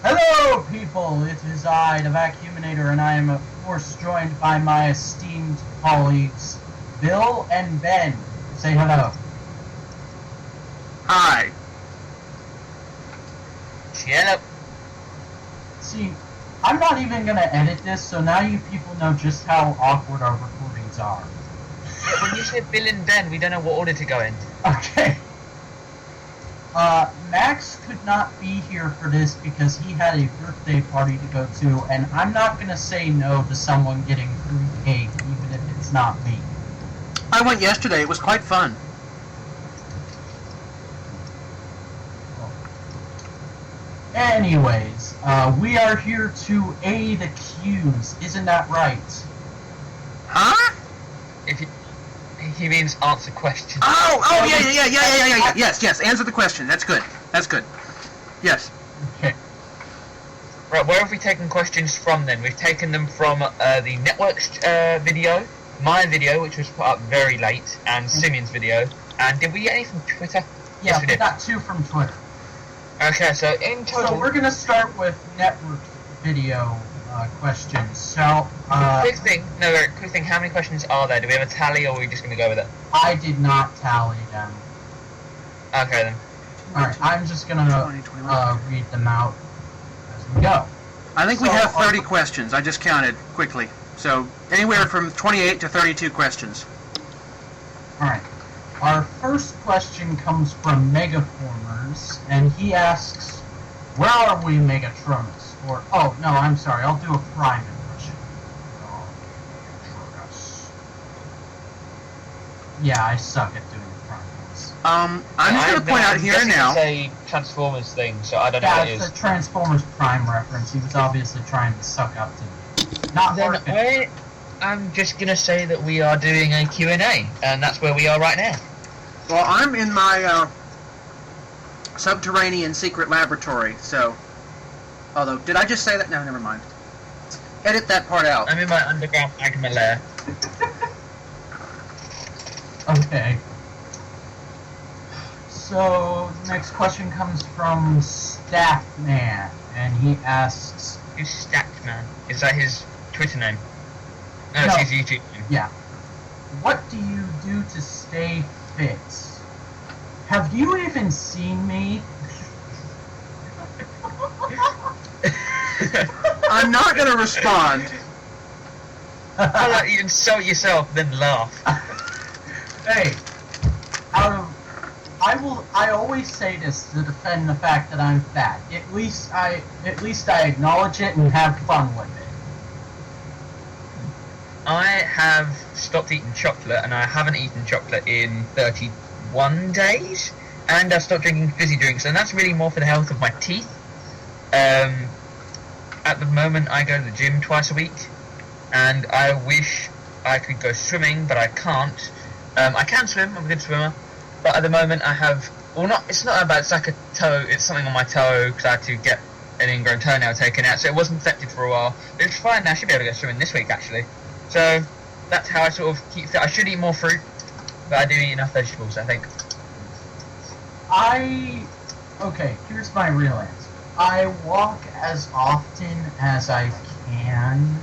Hello, people! It is I, the Vacuuminator, and I am, of course, joined by my esteemed colleagues, Bill and Ben. Say hello. Hi. Hello. See, I'm not even going to edit this, so now you people know just how awkward our recordings are. When you said Bill and Ben, we don't know what order to go in. Okay. Max could not be here for this because he had a birthday party to go to, and I'm not going to say no to someone getting free cake, even if it's not me. I went yesterday. It was quite fun. Anyways, we are here to aid accused. Isn't that right? Huh? If he means answer questions. Oh, yeah. Yes. Answer the question. That's good. Yes. Okay. Right, where have we taken questions from then? We've taken them from the network's video, my video, which was put up very late, and Simeon's video. And did we get any from Twitter? Yeah, Yes, we we did. got 2 from Twitter. Okay, so in total... So we're going to start with network video questions. So, quick thing, how many questions are there? Do we have a tally, or are we just going to go with it? I did not tally them. Okay, then. Alright, I'm just going to read them out as we go. I think we have 30 questions. I just counted quickly. So anywhere from 28 to 32 questions. Alright. Our first question comes from Megaformers, and he asks, where are we, Megatronus? Or, oh, no, I'm sorry, I'll do a Prime impression. Megatronus. Yeah, I suck at doing the Prime voice. I'm just going to point out here and now. It's a Transformers thing, so I don't know what it is. Yeah, it's a Transformers Prime reference. He was obviously trying to suck up to me. Not working. I'm just going to say that we are doing a Q&A, and that's where we are right now. Well, I'm in my subterranean secret laboratory, so... Although, did I just say that? No, never mind. Edit that part out. I'm in my underground magma lair. Okay. So, the next question comes from Stackman, and he asks... Who's Stackman? Is that his Twitter name? No, No. it's his YouTube name. Yeah. What do you do to stay fit? Have you even seen me? I'm not going to respond. I'll let you insult yourself, then laugh. Hey, I always say this to defend the fact that I'm fat. At least I acknowledge it and have fun with it. I have stopped eating chocolate, and I haven't eaten chocolate in 31 days, and I've stopped drinking fizzy drinks, and that's really more for the health of my teeth. At the moment, I go to the gym twice a week, and I wish I could go swimming, but I can't. I can swim, I'm a good swimmer, but at the moment I have, it's not that bad, it's like a toe, it's something on my toe, because I had to get an ingrown toenail taken out, so it was infected for a while, but it's fine now. I should be able to go swimming this week, actually. So, that's how I sort of keep fit. I should eat more fruit, but I do eat enough vegetables, I think. Okay, here's my real answer. I walk as often as I can,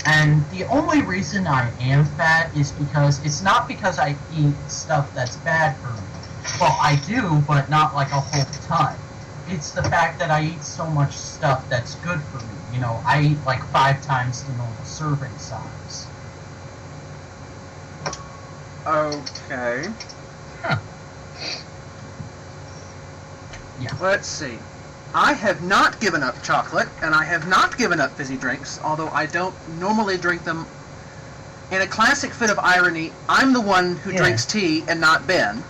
and the only reason I am fat is because it's not because I eat stuff that's bad for me. Well, I do, but not like a whole ton. It's the fact that I eat so much stuff that's good for me. You know, I eat like 5 times the normal serving size. Okay. Huh. Yeah. Let's see. I have not given up chocolate, and I have not given up fizzy drinks, although I don't normally drink them. In a classic fit of irony, I'm the one who drinks tea and not Ben.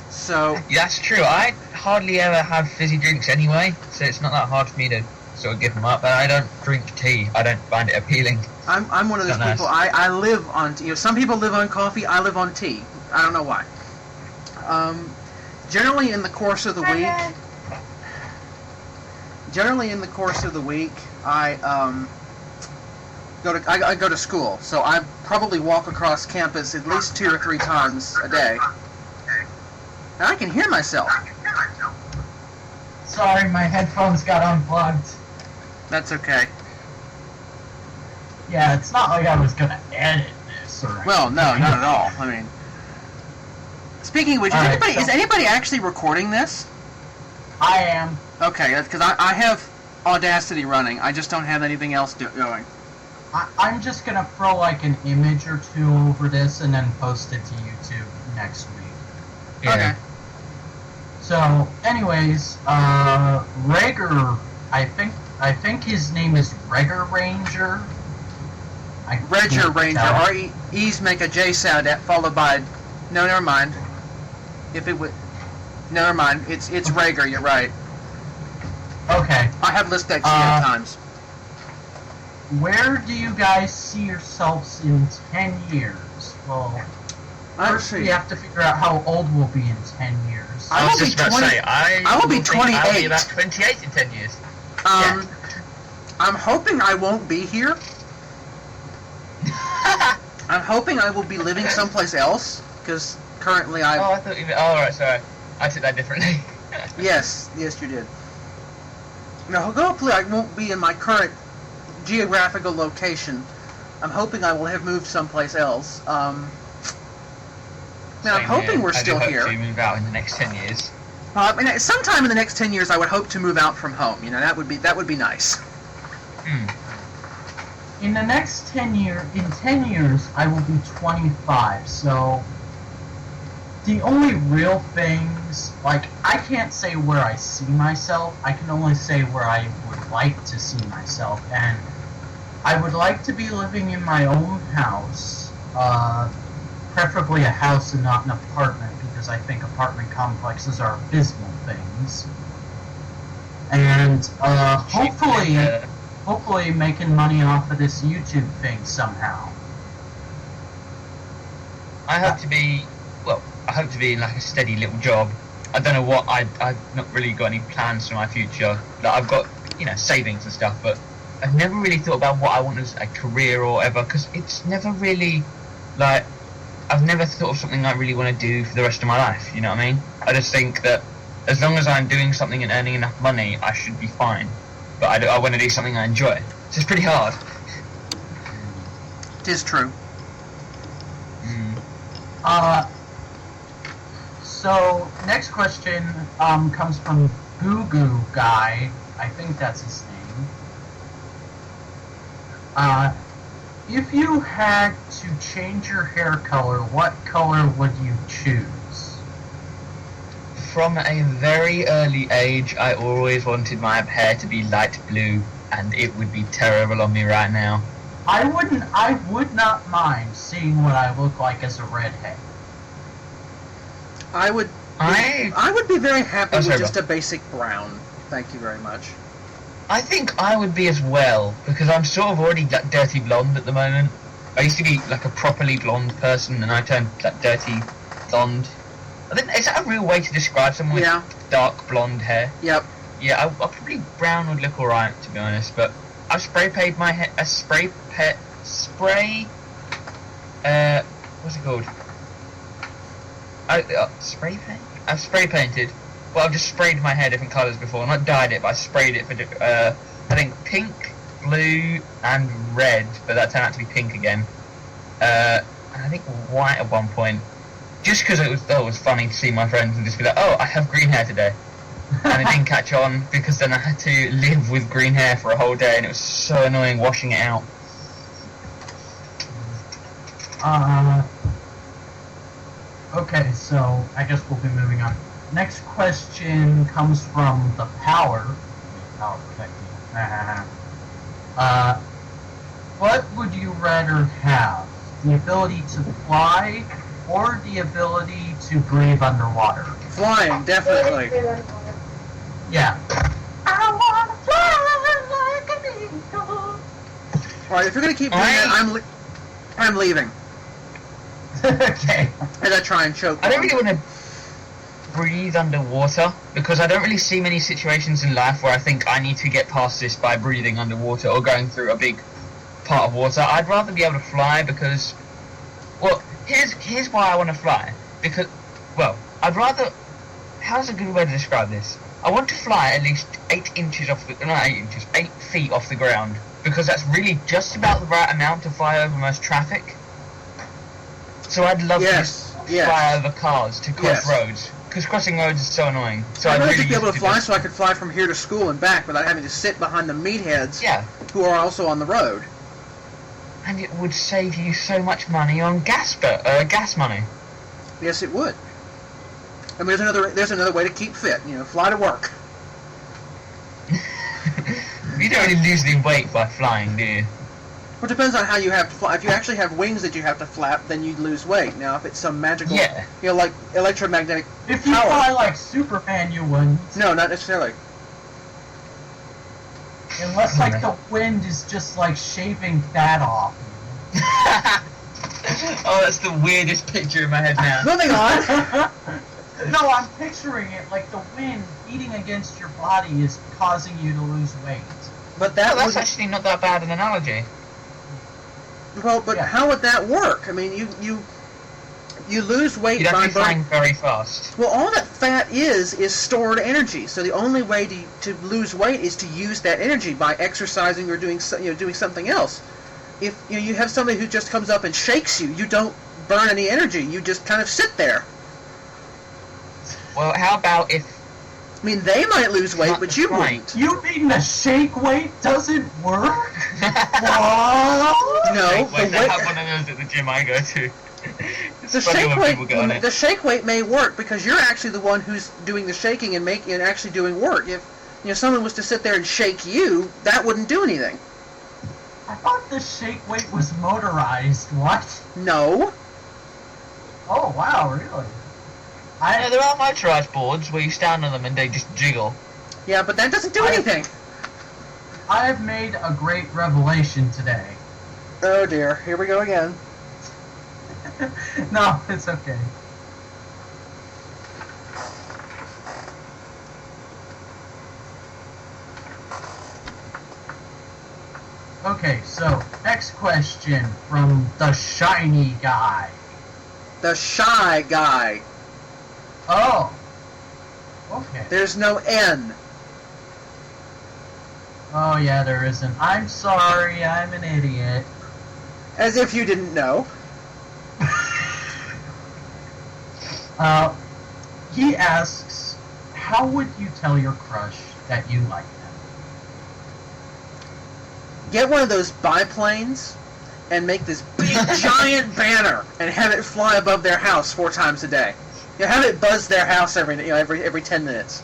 So... That's true. I hardly ever have fizzy drinks anyway, so it's not that hard for me to sort of give them up. But I don't drink tea. I don't find it appealing. I'm one of those people. I live on tea. You know, some people live on coffee. I live on tea. I don't know why. Generally in the course of the week, I go to school. So I probably walk across campus at least 2 or 3 times a day. And I can hear myself. Sorry, my headphones got unplugged. That's okay. Yeah, it's not like I was gonna edit this or anything. Well, no, not at all. I mean, speaking of which, is anybody actually recording this? I am. Okay, that's because I have Audacity running. I just don't have anything else going. I'm just gonna throw like an image or two over this and then post it to YouTube next week. Yeah. Okay. So, anyways, Rager, I think his name is Rager Ranger. Rager Ranger. R-E-E's make a J sound followed by. No, never mind. If it would. Never mind. It's Rager. You're right. Okay. I have listed that times. Where do you guys see yourselves in 10 years? Well, first we have to figure out how old we'll be in 10 years. I was just about to say, I will be 28. I'll be about 28 in 10 years. I'm hoping I won't be here. I'm hoping I will be living someplace else, because currently I... Oh, I thought you... Oh, right, sorry. I took that differently. Yes, you did. Now, hopefully I won't be in my current geographical location. I'm hoping I will have moved someplace else. Now, I'm hoping we're still here. I do hope to move out in the next 10 years. Sometime in the next 10 years, I would hope to move out from home. You know, that would be nice. In the next 10 years, I will be 25, so the only real things, like, I can't say where I see myself, I can only say where I would like to see myself, and I would like to be living in my own house, preferably a house and not an apartment, because I think apartment complexes are abysmal things, and hopefully making money off of this YouTube thing somehow. I hope to be in like a steady little job. I don't know what, I've not really got any plans for my future. Like, I've got, savings and stuff, but I've never really thought about what I want as a career or whatever, because it's never really, like, I've never thought of something I really want to do for the rest of my life, you know what I mean? I just think that as long as I'm doing something and earning enough money, I should be fine. But I want to do something I enjoy. So it's pretty hard. It is true. So, next question comes from Goo Goo Guy. I think that's his name. If you had to change your hair color, what color would you choose? From a very early age, I always wanted my hair to be light blue, and it would be terrible on me right now. I would not mind seeing what I look like as a redhead. I would be very happy with just a basic brown. Thank you very much. I think I would be as well, because I'm sort of already like dirty blonde at the moment. I used to be like a properly blonde person, and I turned like dirty blonde. I think, is that a real way to describe someone with dark blonde hair? Yep. Yeah, I probably brown would look alright, to be honest, but I've spray painted my hair, what's it called? Spray paint? I've spray painted. Well, I've just sprayed my hair different colours before. Not dyed it, but I sprayed it for, I think, pink, blue, and red, but that turned out to be pink again. And I think white at one point. Just because it was funny to see my friends and just be like, oh, I have green hair today. And it didn't catch on, because then I had to live with green hair for a whole day, and it was so annoying washing it out. Okay, so I guess we'll be moving on. Next question comes from the Power Protecting. What would you rather have? The ability to fly or the ability to breathe underwater? Flying, definitely. Yeah. I wanna fly like an eagle. Alright, if you're gonna keep doing that, I'm leaving. Okay. As I try and choke. I don't really want to breathe underwater, because I don't really see many situations in life where I think I need to get past this by breathing underwater or going through a big part of water. I'd rather be able to fly, because, well, here's why I want to fly. Because, well, I'd rather, how's a good way to describe this? I want to fly at least 8 feet off the ground, because that's really just about the right amount to fly over most traffic. So I'd love to just fly over cars to cross roads, because crossing roads is so annoying. So I'd really like to be able to fly so I could fly from here to school and back without having to sit behind the meatheads who are also on the road. And it would save you so much money on gas money. Yes, it would. I mean, there's another way to keep fit. Fly to work. You don't really lose any weight by flying, do you? Well, it depends on how you have to fly. If you actually have wings that you have to flap, then you'd lose weight. Now, if it's some magical, like electromagnetic If you power. fly like Superman, you wouldn't. No, not necessarily. Unless, like, the wind is just, like, shaving fat off. Oh, that's the weirdest picture in my head now. Moving on. No, I'm picturing it like the wind beating against your body is causing you to lose weight. But that's actually not that bad an analogy. Well, but how would that work? I mean, you lose weight You'd have by to be flying very fast. Well, all that fat is stored energy. So the only way to lose weight is to use that energy by exercising or doing something else. If you have somebody who just comes up and shakes you, you don't burn any energy. You just kind of sit there. Well, how about if... I mean, they might lose weight, but you wouldn't. You mean the shake weight doesn't work? What? No, Wait, they have one of those at the gym I go to. The shake weight may work because you're actually the one who's doing the shaking and actually doing work. If someone was to sit there and shake you, that wouldn't do anything. I thought the shake weight was motorized. What? No. Oh wow, really? Yeah, there are motorized boards where you stand on them and they just jiggle. Yeah, but that doesn't do anything. I have made a great revelation today. Oh dear, here we go again. No, it's okay. Okay, so next question from the shiny guy. The shy guy. Oh. Okay. There's no N. Oh yeah, there isn't. I'm sorry, I'm an idiot. As if you didn't know. He asks, how would you tell your crush that you like them? Get one of those biplanes and make this big giant banner and have it fly above their house 4 times a day. Have it buzz their house every 10 minutes.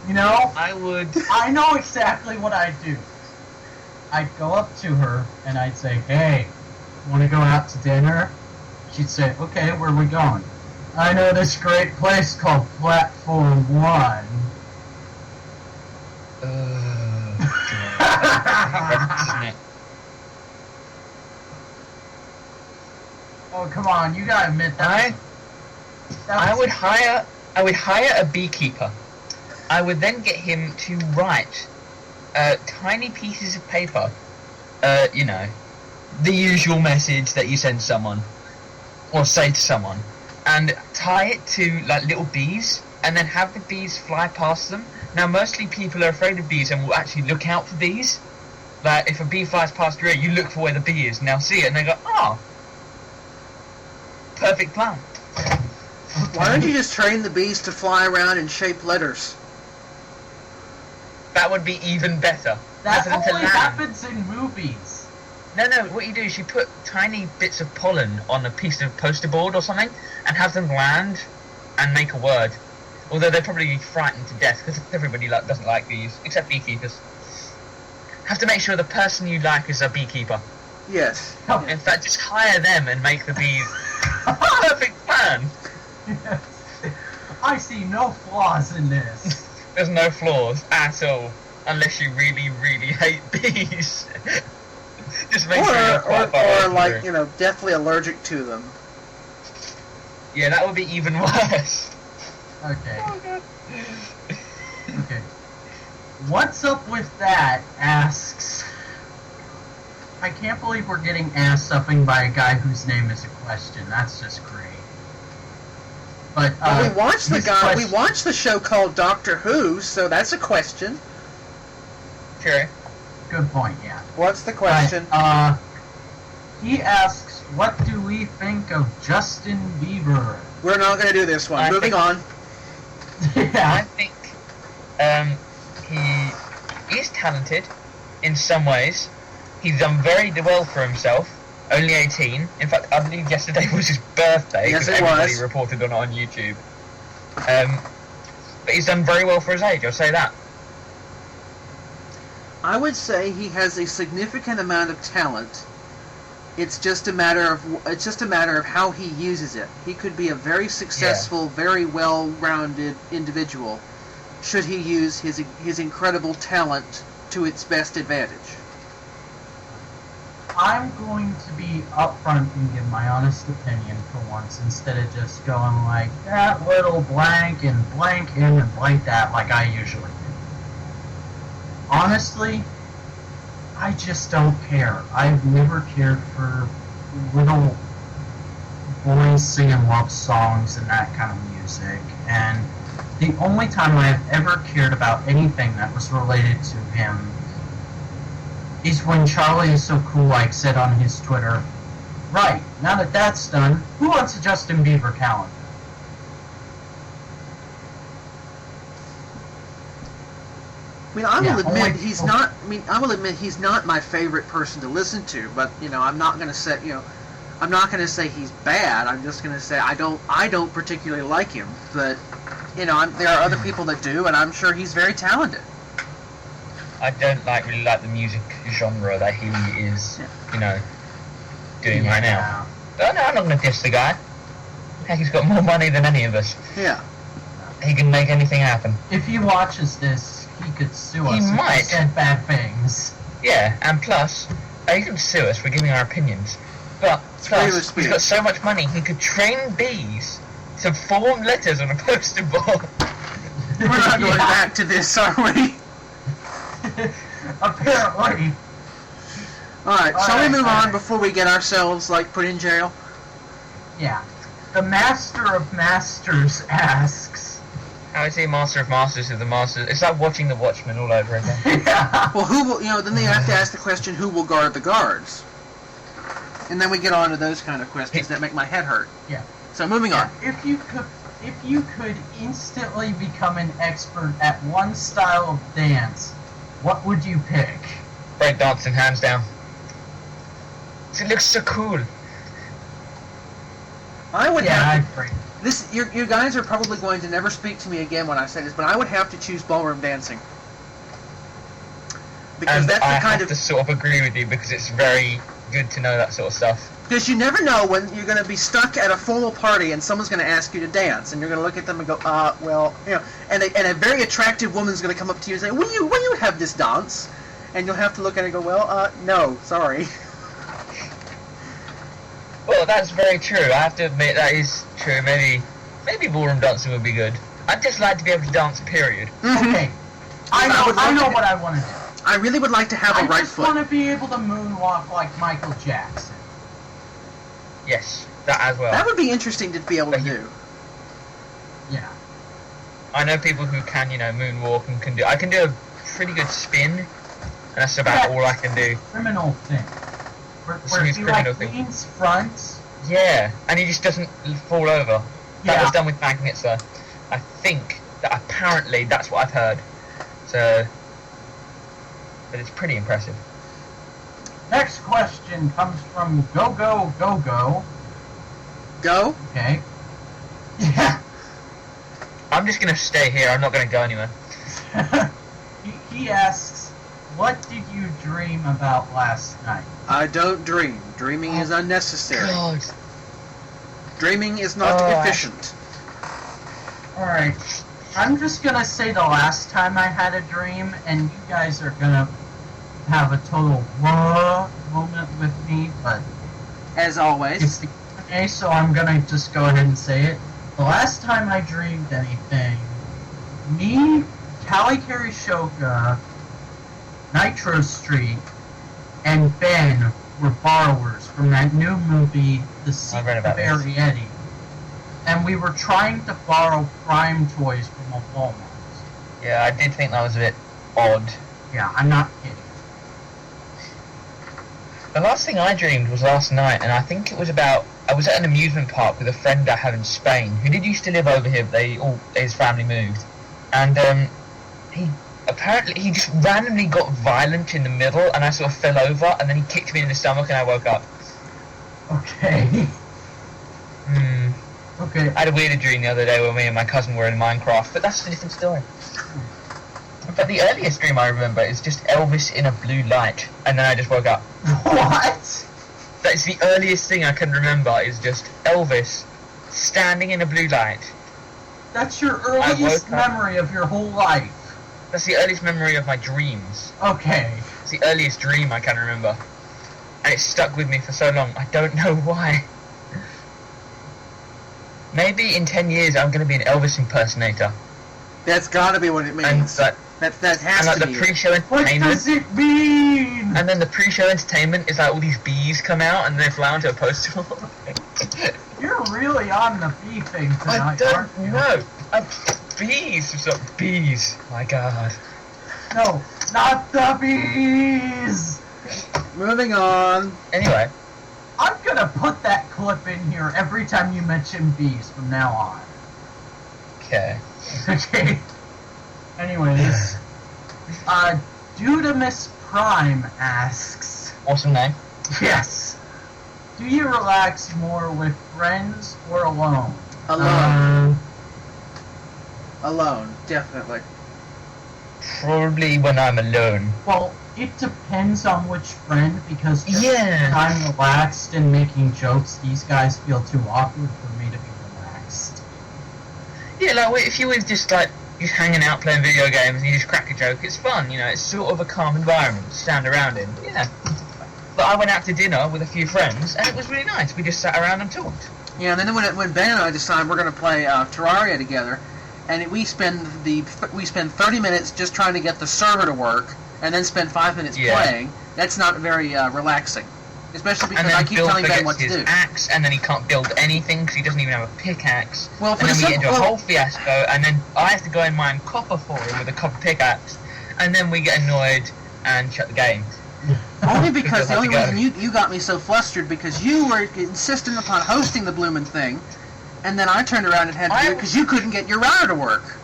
I would. I know exactly what I'd do. I'd go up to her and I'd say, "Hey, want to go out to dinner?" She'd say, "Okay, where are we going?" "I know this great place called Platform 1. Oh, come on, you gotta admit that. I would hire a beekeeper. I would then get him to write tiny pieces of paper, the usual message that you send someone or say to someone, and tie it to like little bees, and then have the bees fly past them. Now, mostly people are afraid of bees and will actually look out for bees. Like, if a bee flies past your ear, you look for where the bee is, and they'll see it, and they go, "Oh, perfect plan." Why don't you just train the bees to fly around and shape letters? That would be even better. That For them to only land. happens in movies. No, what you do is you put tiny bits of pollen on a piece of poster board or something, and have them land and make a word. Although they're probably frightened to death, because everybody doesn't like bees, except beekeepers. Have to make sure the person you like is a beekeeper. Yes. In fact, just hire them and make the bees perfect plan. Yes. I see no flaws in this. There's no flaws at all, unless you really, really hate bees. Just make sure you're quite far or away like, from them. deathly allergic to them. Yeah, that would be even worse. Okay. Oh, God. Okay. What's up with that asks... I can't believe we're getting ass-stuffing by a guy whose name is a question. That's just great. But we watched his question- we watched the show called Doctor Who, so that's a question. Sure. Good point. Yeah. What's the question? He asks, "What do we think of Justin Bieber?" We're not going to do this one. Moving on. I Yeah. think he is talented in some ways. He's done very well for himself. Only 18. In fact, I believe yesterday was his birthday. Yes, because it everybody was. reported on it on YouTube. But he's done very well for his age. I'll say that. I would say he has a significant amount of talent. It's just a matter of how he uses it. He could be a very successful, very well-rounded individual, should he use his incredible talent to its best advantage. I'm going to be upfront and give my honest opinion for once, instead of just going like that little blank and blank him and blank that like I usually do. Honestly, I just don't care. I've never cared for little boys singing love songs and that kind of music, and the only time I've ever cared about anything that was related to him is when Charlie Is So Cool Like said on his Twitter, "Right, now that that's done, who wants a Justin Bieber calendar?" I mean, I will Yeah, admit only- he's not. I mean, I will admit he's not my favorite person to listen to. But I'm not going to say I'm not going to say he's bad. I'm just going to say I don't particularly like him. But there are other people that do, and I'm sure he's very talented. I don't really like the music genre that he is, doing right now. But no, I'm not going to diss the guy. Heck, he's got more money than any of us. Yeah. He can make anything happen. If he watches this, he could sue us. He if might. He said bad things. Yeah, and plus, he can sue us for giving our opinions. But freedom of plus, speech. he's got so much money, he could train bees to form letters on a poster board. We're not going Yeah. back to this, are we? Apparently. All right. Shall we move all on right. before we get ourselves put in jail? Yeah. The Master of Masters asks. How is he Master of Masters of the Masters? It's like watching The Watchmen all over again. Yeah. Well, who will? Then they have to ask the question: who will guard the guards? And then we get on to those kind of questions that make my head hurt. Yeah. So moving on. If you could instantly become an expert at one style of dance, what would you pick? Break dancing, hands down. It looks so cool. I would Yeah, I have agree. to, this. You guys are probably going to never speak to me again when I say this, but I would have to choose ballroom dancing because And that's I the kind have of to sort of agree with you because it's very good to know that sort of stuff. because you never know when you're going to be stuck at a formal party and someone's going to ask you to dance, and you're going to look at them and go, well, and a very attractive woman's going to come up to you and say, will you have this dance? And you'll have to look at it and go, well, no, sorry. Well, that's very true. I have to admit that is true. Maybe ballroom dancing would be good. I'd just like to be able to dance, period. Okay. I know what I want to do. I really would like to have a I right just foot. want to be able to moonwalk like Michael Jackson. Yes, that as well. That would be interesting to be able to do. Yeah. I know people who can, moonwalk and can do. I can do a pretty good spin, and that's about all I can do. Criminal thing. Where Smooth he criminal thing. leans front. Yeah, and he just doesn't fall over. That Yeah. was done with magnets, though. I think that apparently that's what I've heard. So, but it's pretty impressive. Next question comes from Go. Go? Okay. Yeah. I'm just gonna stay here. I'm not gonna go anywhere. he asks, what did you dream about last night? I don't dream. Dreaming is unnecessary. God. Dreaming is not Oh, efficient. Alright. I'm just gonna say the last time I had a dream, and you guys are gonna have a total whoa moment with me, but As always. it's the Q&A, so I'm gonna just go ahead and say it. The last time I dreamed anything, me, Callie Carey Shoka, Nitro Street, and Ben were borrowers from that new movie, The I read Secret about of this. Arietti. and we were trying to borrow Prime toys from a Walmart. Yeah, I did think that was a bit odd. Yeah, I'm not kidding. The last thing I dreamed was last night, and I think it was about... I was at an amusement park with a friend I have in Spain, who did used to live over here, but his family moved. And he just randomly got violent in the middle, and I sort of fell over, and then he kicked me in the stomach, and I woke up. Okay. Okay. I had a weirder dream the other day where me and my cousin were in Minecraft, but that's a different story. But the earliest dream I remember is just Elvis in a blue light, and then I just woke up. What? That's the earliest thing I can remember, is just Elvis standing in a blue light. That's your earliest memory of your whole life. That's the earliest memory of my dreams. Okay. It's the earliest dream I can remember. And it stuck with me for so long, I don't know why. Maybe in 10 years I'm going to be an Elvis impersonator. That's gotta be what it means. And that has and to the be. pre-show What entertainment. does it mean? And then the pre-show entertainment is like all these bees come out and they fly onto a poster. You're really on the bee thing tonight, I don't aren't you? know. Bees. Bees. My God. No, not the bees! Moving on. Anyway. I'm gonna put that clip in here every time you mention bees from now on. Okay. Okay. Anyways, Dudamus Prime asks, Awesome name. yes, do you relax more with friends or alone? Alone. Alone, definitely. Probably when I'm alone. Well, it depends on which friend, because just Yeah. I'm relaxed and making jokes, these guys feel too awkward for me to be relaxed. Yeah, like if you were just like just hanging out playing video games and you just crack a joke, it's fun, you know, it's sort of a calm environment to stand around in. Yeah. But I went out to dinner with a few friends and it was really nice. We just sat around and talked. Yeah, and then when Ben and I decide we're going to play Terraria together, and we spend 30 minutes just trying to get the server to work, and then spend 5 minutes playing. That's not very relaxing, especially because I keep telling Ben what to do. Axe, and then he can't build anything because he doesn't even have a pickaxe. Well, and then we get into a whole fiasco, and then I have to go and mine copper for him with a copper pickaxe, and then we get annoyed and shut the game. Only because the only reason you got me so flustered because you were insistent upon hosting the bloomin' thing, and then I turned around and had to do it because you couldn't get your router to work.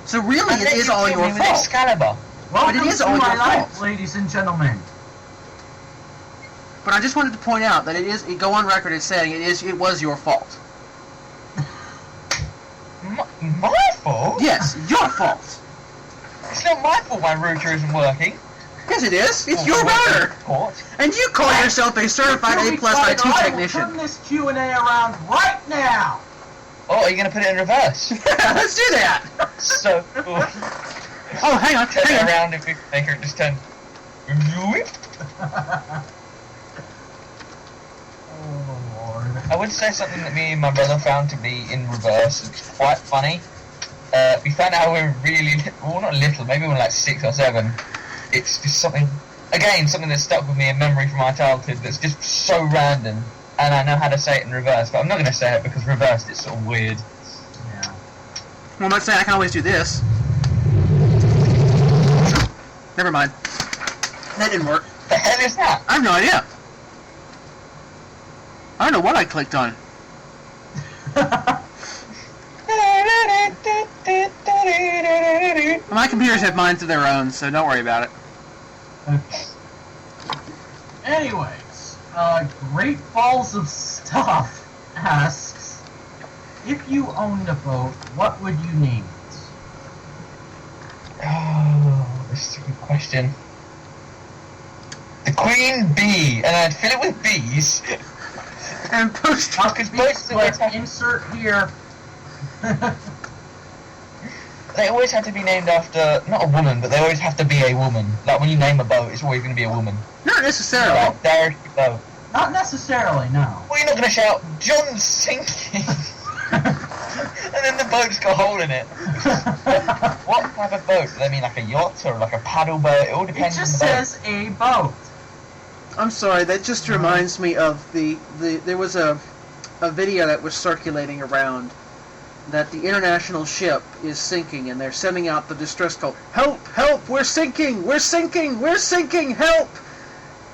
So really, it is all your fault. Excalibur. Welcome But it is to all my your life, fault. ladies and gentlemen. But I just wanted to point out that it go on record as saying it was your fault. My fault? Yes, your fault. It's not my fault my router isn't working. Yes, it is. It's your router. And you call yourself a certified A+ IT technician. Turn this Q&A around right now. Oh, are you going to put it in reverse? Yeah, let's do that. So cool. Oh, hang on. Turn it around if we make it just turn. Oh, Lord. I would say something that me and my brother found to be in reverse. It's quite funny. We found out we were really, well, not little, maybe we were like 6 or 7. It's just something that stuck with me in memory from my childhood that's just so random. And I know how to say it in reverse, but I'm not going to say it because reversed it's sort of weird. Yeah. Well, I'm not saying I can always do this. Never mind. That didn't work. The hell is that? I have no idea. I don't know what I clicked on. My computers have minds of their own, so don't worry about it. Okay. Anyways, Great Balls of Stuff asks, if you owned a boat, what would you name it? Oh, this is a good question. The Queen Bee, and I'd fill it with bees. And post. Because boats always have, Insert here. they always have to be named after, not a woman, but they always have to be a woman. Like when you name a boat, it's always going to be a woman. Not necessarily. Like Dorothy Boat. Not necessarily, no. Well, you're not going to shout, John's sinking! And then the boat's got a hole in it. What type of boat? Do they mean like a yacht or like a paddle boat? It all It depends just on the boat. says a boat. I'm sorry, that just reminds me of there was a a video that was circulating around that the international ship is sinking and they're sending out the distress call, "Help! Help! We're sinking! We're sinking! We're sinking! Help!"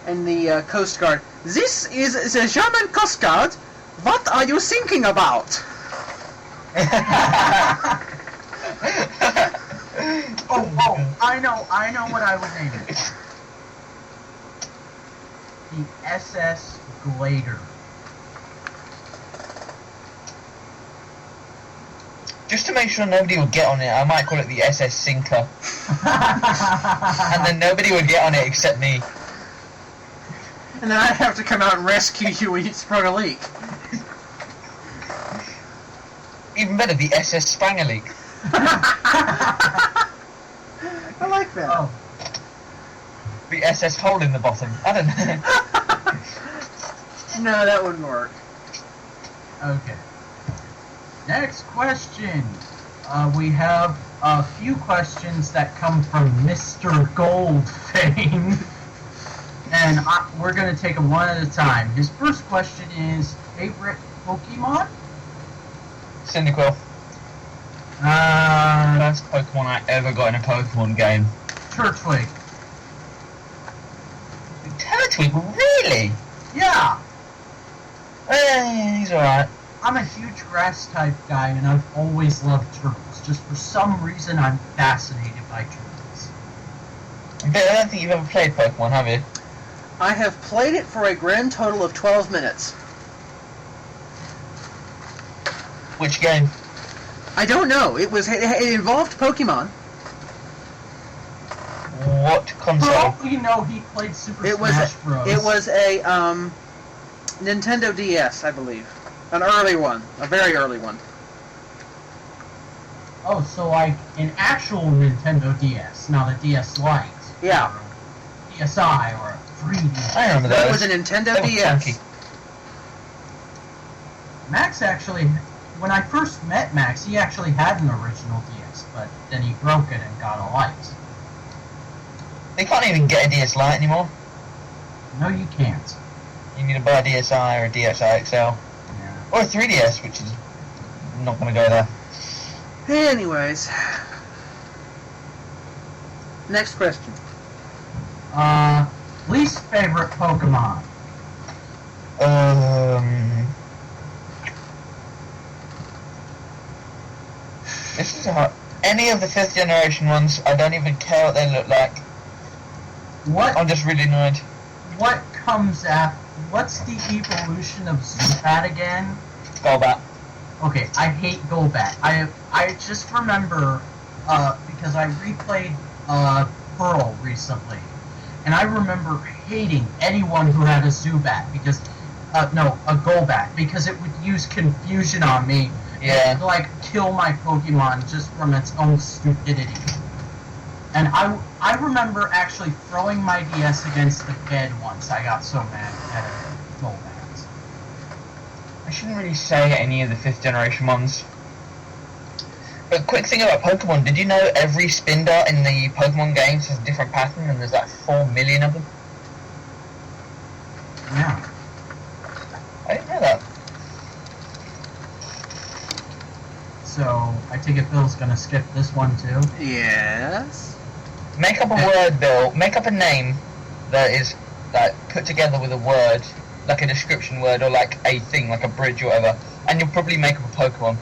And the Coast Guard, "This is the German Coast Guard. What are you thinking about?" Oh, I know what I would name it. The SS Glader. Just to make sure nobody would get on it, I might call it the SS Sinker. And then nobody would get on it except me. And then I'd have to come out and rescue you when you sprung a leak. Even better, the SS Spranger Leak. I like that. Oh, The SS Hole in the bottom. I don't know. No, that wouldn't work. okay. Next question. We have a few questions that come from Mr. Gold fame. And we're going to take them one at a time. His first question is, favorite Pokemon? Cyndaquil. First Pokemon I ever got in a Pokemon game. Turtwig. Turtwig? Really? Yeah! He's alright. I'm a huge grass type guy and I've always loved turtles. Just for some reason I'm fascinated by turtles. But I don't think you've ever played Pokemon, have you? I have played it for a grand total of 12 minutes. Which game? I don't know. It involved Pokemon. What For console? all we know, he played Super Smash Bros. It was a Nintendo DS, I believe. An early one. A very early one. Oh, so like an actual Nintendo DS, not a DS Lite. Yeah. Or a DSi or a 3DS. I remember That those. was a Nintendo They were DS. funky. Max actually, when I first met Max, he actually had an original DS, but then he broke it and got a Lite. They can't even get a DS Lite anymore. No, you can't. You need to buy a DSi or a DSi XL. Yeah. Or a 3DS, which is not going to go there. Anyways. Next question. Least favorite Pokemon? This is hard. Any of the 5th generation ones, I don't even care what they look like. I'm just really annoyed. What comes after? What's the evolution of Zubat again? Golbat. Okay, I hate Golbat. I just remember, because I replayed Pearl recently, and I remember hating anyone who had a Zubat because, a Golbat, because it would use confusion on me. Yeah. And, like, kill my Pokemon just from its own stupidity. And I remember actually throwing my DS against the bed once. I got so mad at Golbat. I shouldn't really say any of the 5th generation ones. But quick thing about Pokemon, did you know every spin dart in the Pokemon games has a different pattern and there's like 4 million of them? Yeah. I didn't know that. So, I take it Bill's gonna skip this one too? Yes. Make up a word, Bill. Make up a name that is like put together with a word, like a description word or like a thing, like a bridge or whatever, and you'll probably make up a Pokemon.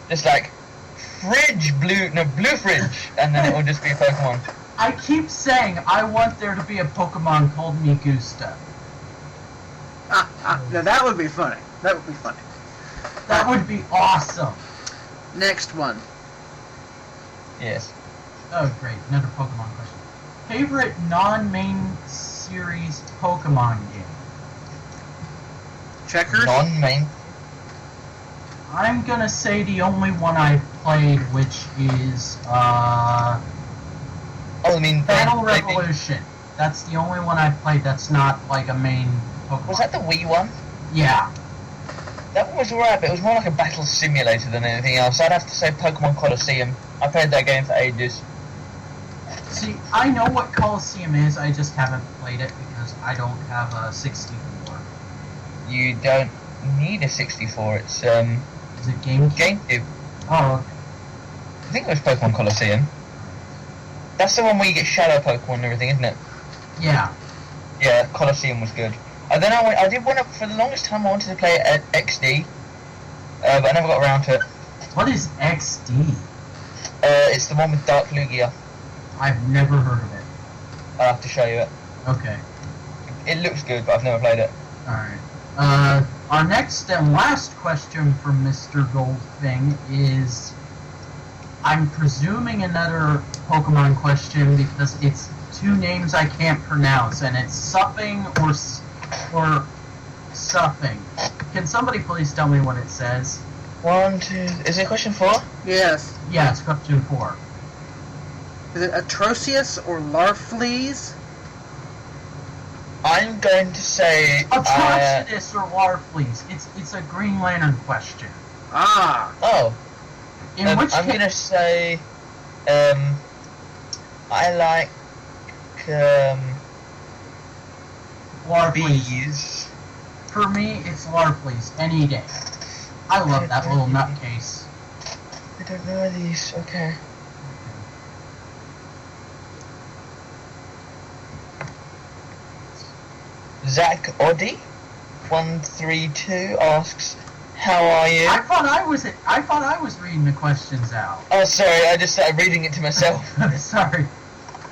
Just like blue fridge, and then it will just be a Pokemon. I keep saying I want there to be a Pokemon called Migusta. Now that would be funny. That would be funny. That would be awesome. Next one. Yes. Oh, great. Another Pokemon question. Favorite non-main series Pokemon game? Checkers? Non-main. I'm gonna say the only one I've played, which is, Oh, I mean, Battle they- Revolution. That's the only one I've played that's not, like, a main Pokemon. Was that the Wii one? Yeah. That one was alright, but it was more like a battle simulator than anything else. I'd have to say Pokemon Colosseum. I played that game for ages. See, I know what Coliseum is, I just haven't played it because I don't have a 64. you don't need a 64. It's Is it GameCube? GameCube. Oh, okay. I think it was Pokemon Colosseum. That's the one where you get Shadow Pokemon and everything, isn't it? Yeah. Yeah, Colosseum was good. And then I did want to, for the longest time I wanted to play it at XD, but I never got around to it. What is XD? It's the one with Dark Lugia. I've never heard of it. I'll have to show you it. Okay. It looks good, but I've never played it. Alright. Our next and last question from Mr. Goldfing is, I'm presuming another Pokemon question because it's two names I can't pronounce, and it's Supping or Suffing. Can somebody please tell me what it says? 1, 2... Is it question 4? Yes. Yeah, it's question 4. Is it Atrocious or Larfleeze? I'm going to say... Atrocious or Larfleeze. It's a Green Lantern question. Ah. Oh. In which I'm case, going to say... I like... Larfleeze. bees. For me, it's Larfleeze any day. I love that little nutcase. I don't know these. Okay. Zach Oddy 132 asks, "How are you?" I thought I was reading the questions out. Oh, sorry. I just started reading it to myself. Sorry.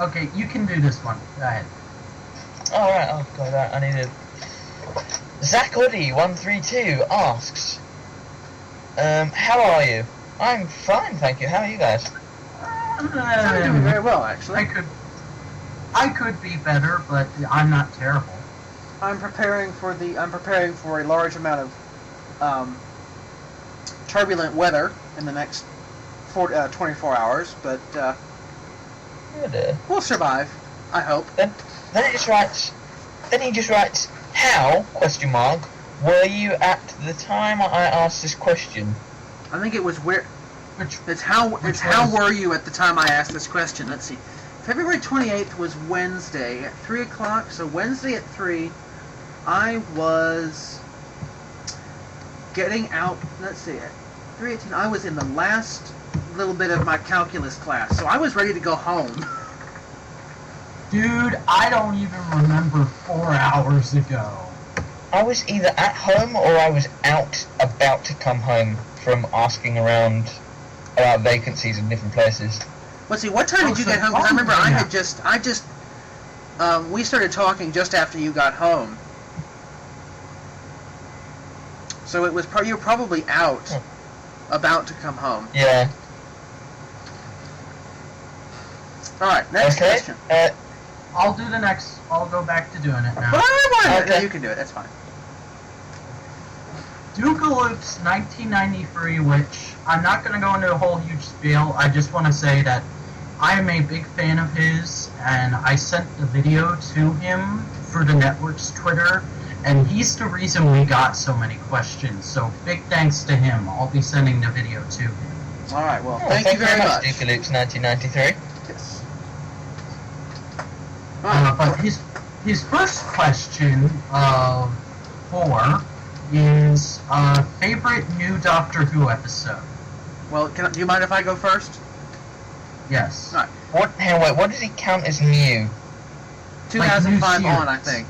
Okay, you can do this one. Go ahead. All right. Oh god, I need to. Zach Oddy 132 asks, "How are you?" I'm fine, thank you. How are you guys? I'm doing very well, actually. I could be better, but I'm not terrible. I'm preparing for a large amount of turbulent weather in the next 24 hours, but Good. we'll survive. I hope. Then he just writes. "How? Question mark. Were you at the time I asked this question?" I think it was where. Which How was- were you at the time I asked this question? Let's see. February 28th was Wednesday at 3 o'clock. So Wednesday at 3, I was getting out. Let's see. At 3:18, I was in the last little bit of my calculus class, so I was ready to go home. Dude, I don't even remember 4 hours ago. I was either at home or I was out about to come home from asking around about vacancies in different places. Let's see. What time did you get home? Because I remember we started talking just after you got home. So it was you were probably out, about to come home. Yeah. All right, next Okay. question. I'll do the next. I'll go back to doing it now. But I want Okay. you can do it. That's fine. Dukeloop's 1993, which I'm not going to go into a whole huge spiel. I just want to say that I am a big fan of his, and I sent the video to him through the network's Twitter, and he's the reason we got so many questions. So big thanks to him. I'll be sending the video to him. All right. Well, Oh, thank you very much. Duke Luke's 1993. Yes. All right. But his first question of 4 is favorite new Doctor Who episode. Well, do you mind if I go first? Yes. All right. What does he count as new? 2005 new on, I series. think.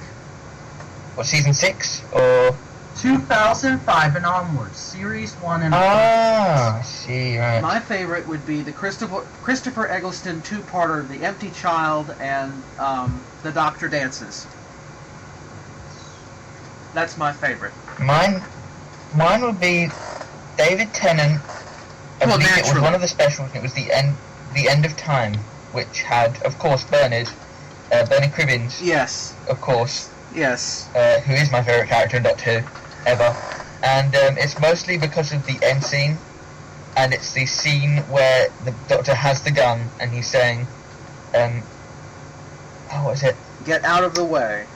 What, season 6 or? 2005 and onwards, series 1 and Ah, I see. Right. My favorite would be the Christopher Eggleston two-parter, The Empty Child and The Doctor Dances. That's my favorite. Mine would be David Tennant. I Well, believe it was naturally. one of the specials. It was the end of time, which had, of course, Bernard Cribbins, Yes. of course, Yes. who is my favourite character in Doctor Who ever. And it's mostly because of the end scene, and it's the scene where the Doctor has the gun and he's saying, what is it? Get out of the way.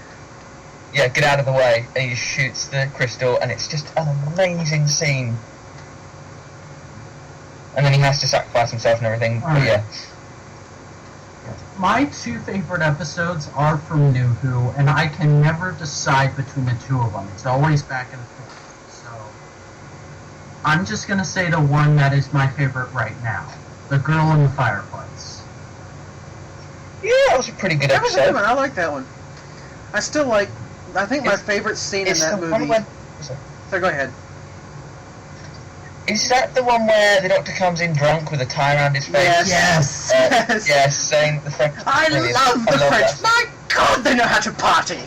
Yeah, get out of the way, and he shoots the crystal, and it's just an amazing scene. And then he has to sacrifice himself and everything, but Alright. yeah. My two favorite episodes are from New Who, and I can never decide between the two of them. It's always back and forth. So I'm just gonna say the one that is my favorite right now, The Girl in the Fireplace. Yeah, that was a pretty good That was a episode. good one. I like that one. I think my favorite scene in It's that the movie... one when, So go ahead. is that the one where the Doctor comes in drunk with a tie around his face? Yes. Yes. Yes, saying the French. I brilliant. love the I love French. that. My God, they know how to party.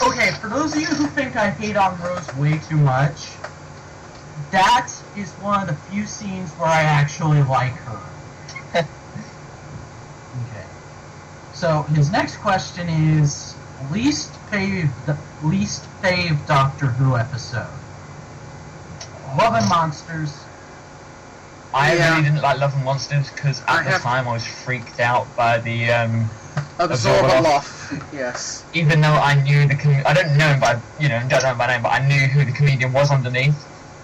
Okay, for those of you who think I hate on Rose way too much, that is one of the few scenes where I actually like her. Okay. So his next question is least fave Doctor Who episode. Love and Monsters. I Yeah. really didn't like Love and Monsters because I at the have- time I was freaked out by the Absorbaloff. Yes. even though I knew I don't know him by don't know him by name, but I knew who the comedian was underneath,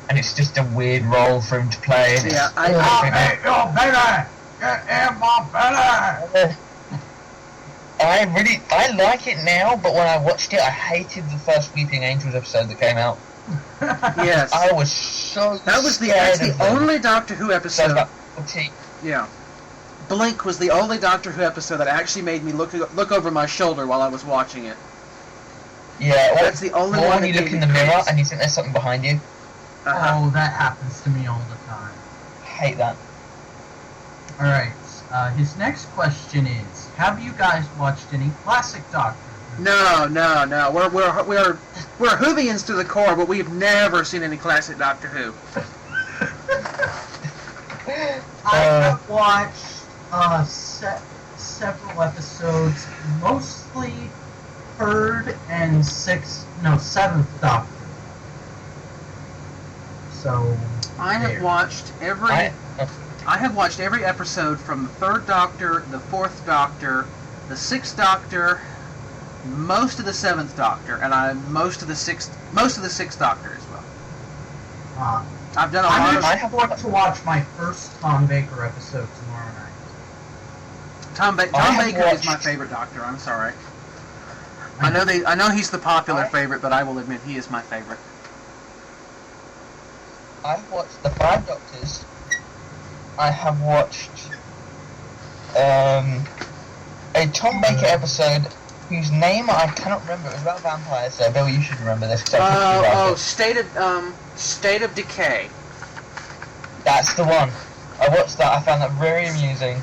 and it's just a weird role for him to play. And Yeah, it's, yo, baby! Get in my belly! I like it now, but when I watched it, I hated the first Weeping Angels episode that came out. Yes. I was so That's scared the of them. only Doctor Who So I episode. was like, "Tea." Yeah. Blink was the only Doctor Who episode that actually made me look over my shoulder while I was watching it. Yeah, That's the only or one when you that look gave in the me mirror creeps. and you think there's something behind you. Uh-huh. Oh, that happens to me all the time. Hate that. Alright, his next question is, have you guys watched any classic Doctor Who? No. We're Whovians to the core, but we've never seen any classic Doctor Who. I have watched several episodes, mostly third and seventh Doctor. So I have there. watched every episode from the Third Doctor, the Fourth Doctor, the Sixth Doctor, most of the Seventh Doctor, and most of the Sixth Doctor as well. I've done a lot I'm of. actually going to watch my first Tom Baker episode tomorrow night. Tom I Baker have is my watched- favorite Doctor. I'm sorry. I know he's the popular favorite, but I will admit he is my favorite. I've watched the 5 Doctors. I have watched a Tom Baker episode whose name I cannot remember. It was about vampires. So Bill, you should remember this because I State of Decay. That's the one. I watched that. I found that very amusing.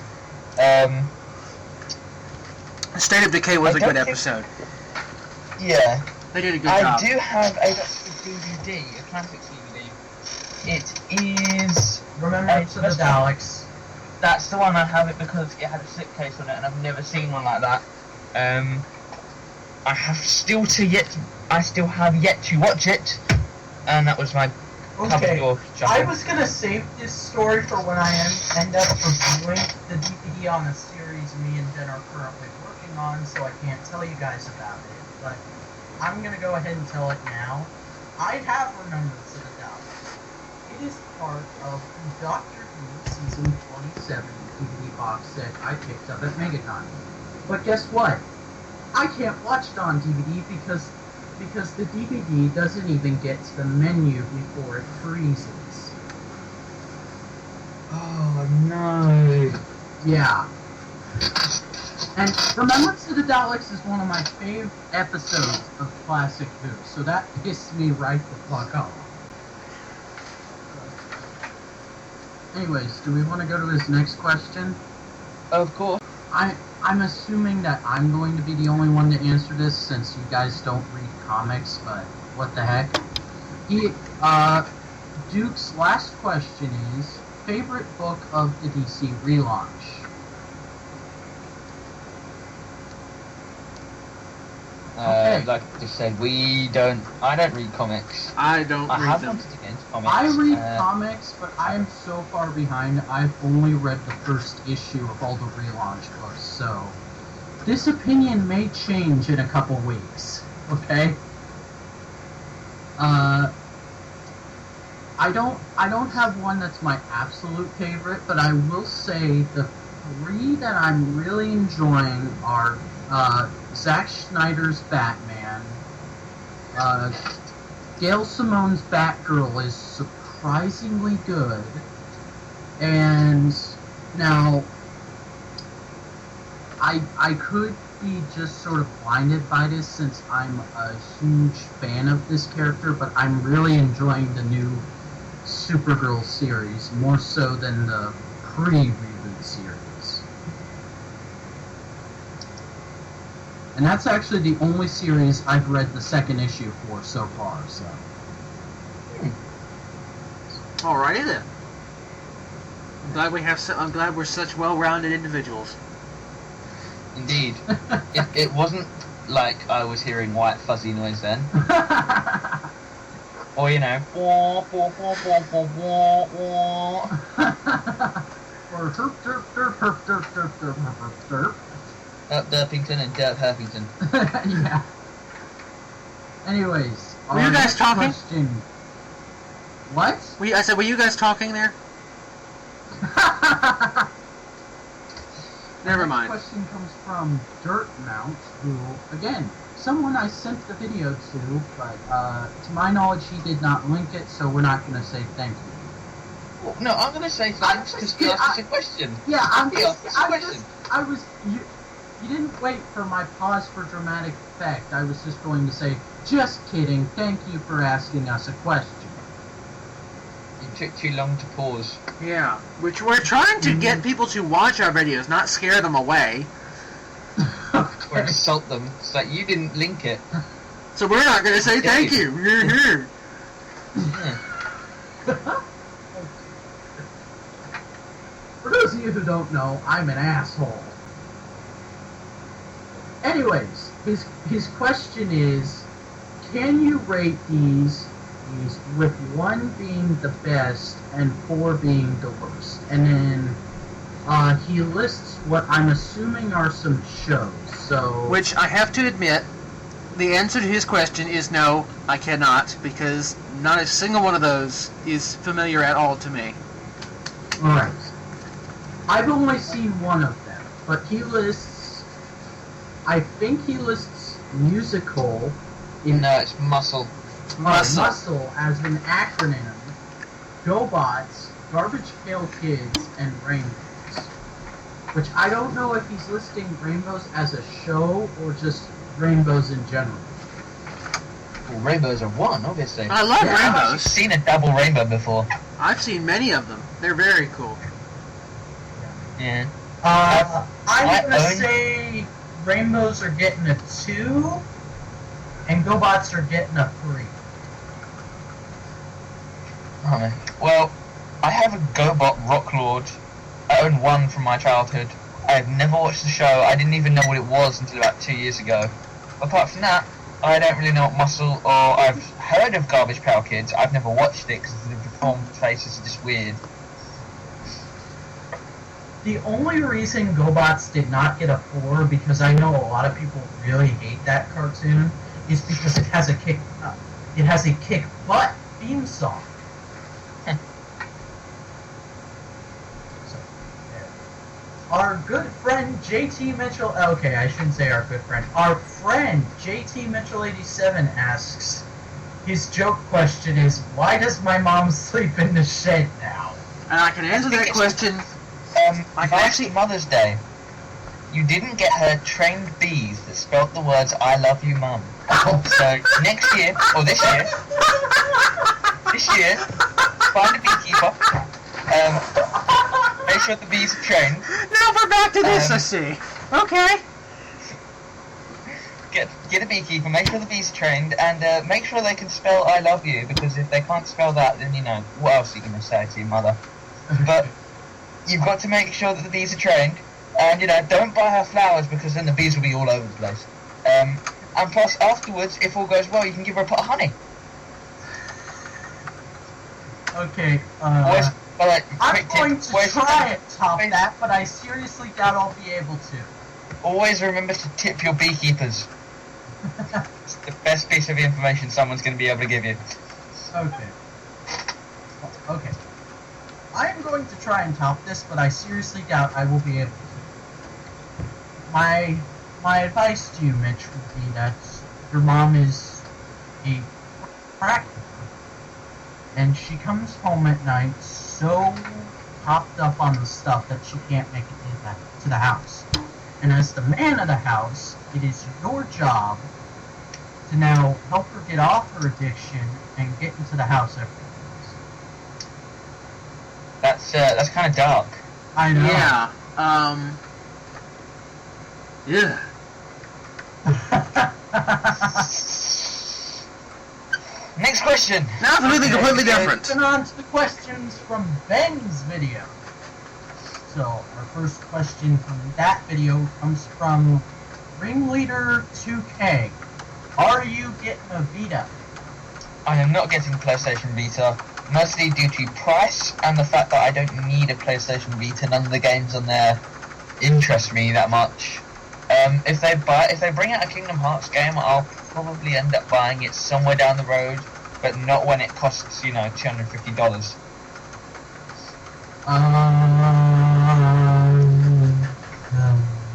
State of Decay was I a don't good think- episode. Yeah. They did a good I job. do have a Doctor DVD, a classic DVD. It is. Remember to the Daleks. That's the one I have it because it had a slipcase on it, and I've never seen one like that. I still have yet to watch it, and that was my Okay, cover I was gonna save this story for when I end up reviewing the DVD on a series me and Jen are currently working on, so I can't tell you guys about it. But I'm gonna go ahead and tell it now. I have Remembrance of the Daleks. It is part of the Doctor Who Season 27 DVD box set I picked up at Megaton. But guess what? I can't watch it on DVD because the DVD doesn't even get to the menu before it freezes. Oh no! Yeah. And Remembrance of the Daleks is one of my favorite episodes of Classic Who, so that pissed me right the fuck off. Anyways, do we want to go to his next question? Of course. I'm assuming that I'm going to be the only one to answer this since you guys don't read comics, but what the heck. Duke's last question is, favorite book of the DC relaunch? Okay. Like I just said, I don't read comics. I don't I read have them. wanted to get into comics. I read comics, but I am so far behind, I've only read the first issue of all the relaunch books, so this opinion may change in a couple weeks, okay? I don't have one that's my absolute favorite, but I will say the three that I'm really enjoying are Zack Snyder's Batman. Gail Simone's Batgirl is surprisingly good. And now, I could be just sort of blinded by this since I'm a huge fan of this character, but I'm really enjoying the new Supergirl series, more so than the pre-reboot series. And that's actually the only series I've read the second issue for so far, so. Alrighty then. I'm glad we're such well-rounded individuals. Indeed. It wasn't like I was hearing white fuzzy noise then. Or, you know, wah, wah, wah, wah, wah, wah, wah. Or herp derp derp herp derp derp derp herp derp. Up Derpington and Derp Herpington. Yeah. Anyways, Were you guys talking? Question. What? I said, were you guys talking there? Never mind. Next question comes from Dirt Mount, who, again, someone I sent the video to, but to my knowledge he did not link it, so we're not going to say thank you. Well, no, I'm going to say thanks because he asked us a question. Yeah, you didn't wait for my pause for dramatic effect. I was just going to say, just kidding, thank you for asking us a question. It took too long to pause. Yeah, which we're trying to get people to watch our videos, not scare them away. Or insult them. It's like, you didn't link it. So we're not going to say thank you. For those of you who don't know, I'm an asshole. Anyways, his question is, can you rate these with 1 being the best and 4 being the worst? And then he lists what I'm assuming are some shows. So, Which I have to admit, the answer to his question is no, I cannot, because not a single one of those is familiar at all to me. alright. I've only seen one of them, but he lists, I think he lists musical in No, it's Muscle. Muscle as an acronym, GoBots, Garbage Pail Kids, and Rainbows. Which I don't know if he's listing Rainbows as a show or just Rainbows in general. Well, rainbows are one, obviously. I love Yeah. I've rainbows. seen a double rainbow before. I've seen many of them. They're very cool. Yeah. I'm gonna own- say Rainbows are getting a 2, and GoBots are getting a 3. Oh, man. Well, I have a GoBot Rock Lord. I own one from my childhood. I've never watched the show. I didn't even know what it was until about 2 years ago. Apart from that, I don't really know what Muscle, or I've heard of Garbage Pail Kids. I've never watched it because the deformed faces are just weird. The only reason GoBots did not get a 4, because I know a lot of people really hate that cartoon, is because it has a kick butt theme song. So, there. Our good friend JT Mitchell. Okay, I shouldn't say our good friend. Our friend JT Mitchell 87 asks. His joke question is, why does my mom sleep in the shed now? And I can answer that question. Last Mother's Day, you didn't get her trained bees that spelt the words "I love you, Mum." So next year, or this year, find a beekeeper. Make sure the bees are trained. Now we're back to this, I see. Okay. Get a beekeeper, make sure the bees are trained, and make sure they can spell "I love you," because if they can't spell that, then, you know, what else are you going to say to your mother? But you've got to make sure that the bees are trained, and, you know, don't buy her flowers because then the bees will be all over the place. And plus, afterwards, if all goes well, you can give her a pot of honey. Okay, I'm going to try it, top that, but I seriously doubt I'll be able to. Always remember to tip your beekeepers. It's the best piece of information someone's going to be able to give you. Okay. Okay. I'm going going to try and top this, but I seriously doubt I will be able to. My advice to you, Mitch, would be that your mom is a crack dealer, and she comes home at night so hopped up on the stuff that she can't make it to the house. And as the man of the house, it is your job to now help her get off her addiction and get into the house every day. That's kind of dark. I know. Yeah. Yeah. Next question. Now something completely different. Moving on to the questions from Ben's video. So, our first question from that video comes from Ringleader 2K. Are you getting a Vita? I am not getting PlayStation Vita, mostly due to price and the fact that I don't need a PlayStation Vita. None of the games on there interest me that much. If they bring out a Kingdom Hearts game, I'll probably end up buying it somewhere down the road, but not when it costs, $250.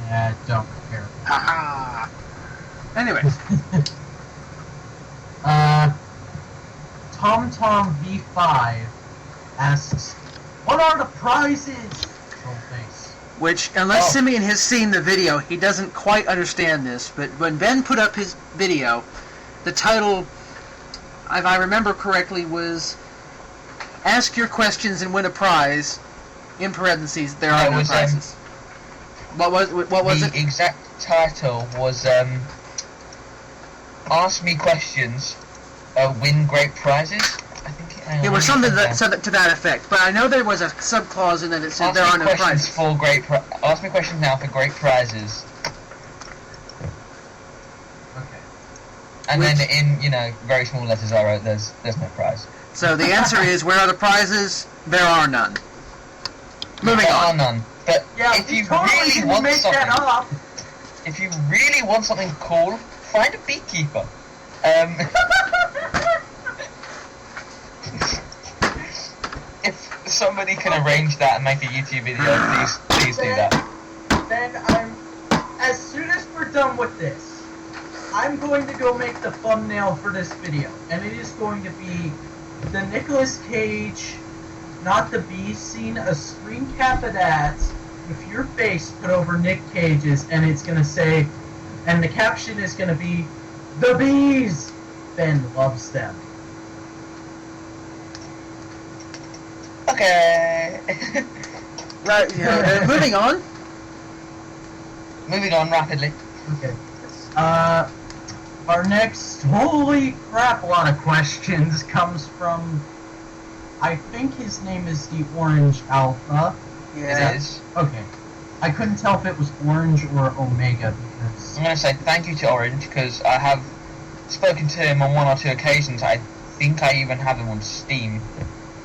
Yeah, don't care. Haha. Anyway. TomTom V5 asks, what are the prizes? Troll face. Which, unless Simeon has seen the video, he doesn't quite understand this. But when Ben put up his video, the title, if I remember correctly, was "Ask your questions and win a prize." In parentheses, there are no prizes. What was it? The exact title was "Ask me questions, win great prizes." I think it was something to that effect. But I know there was a subclause in that it said there are no prizes. Ask me questions now for great prizes. Okay. And then in very small letters I wrote there's no prize. So the answer is, where are the prizes? There are none. Moving there on. are none. But Yeah, if you totally really want make something, that up. if you really want something cool, find a beekeeper. If somebody can arrange that and make a YouTube video, please do that. Then as soon as we're done with this, I'm going to go make the thumbnail for this video, and it is going to be the Nicolas Cage, not the Bees scene, a screen cap of that with your face put over Nick Cage's, and it's going to say, and the caption is going to be, "The Bees! Ben loves them." Okay. Right. Yeah. Moving on. Moving on rapidly. Okay. Our next, holy crap, a lot of questions comes from, I think his name is the Orange Alpha. Yeah. It is. Okay. I couldn't tell if it was Orange or Omega because... I'm going to say thank you to Orange because I have spoken to him on one or two occasions. I think I even have him on Steam.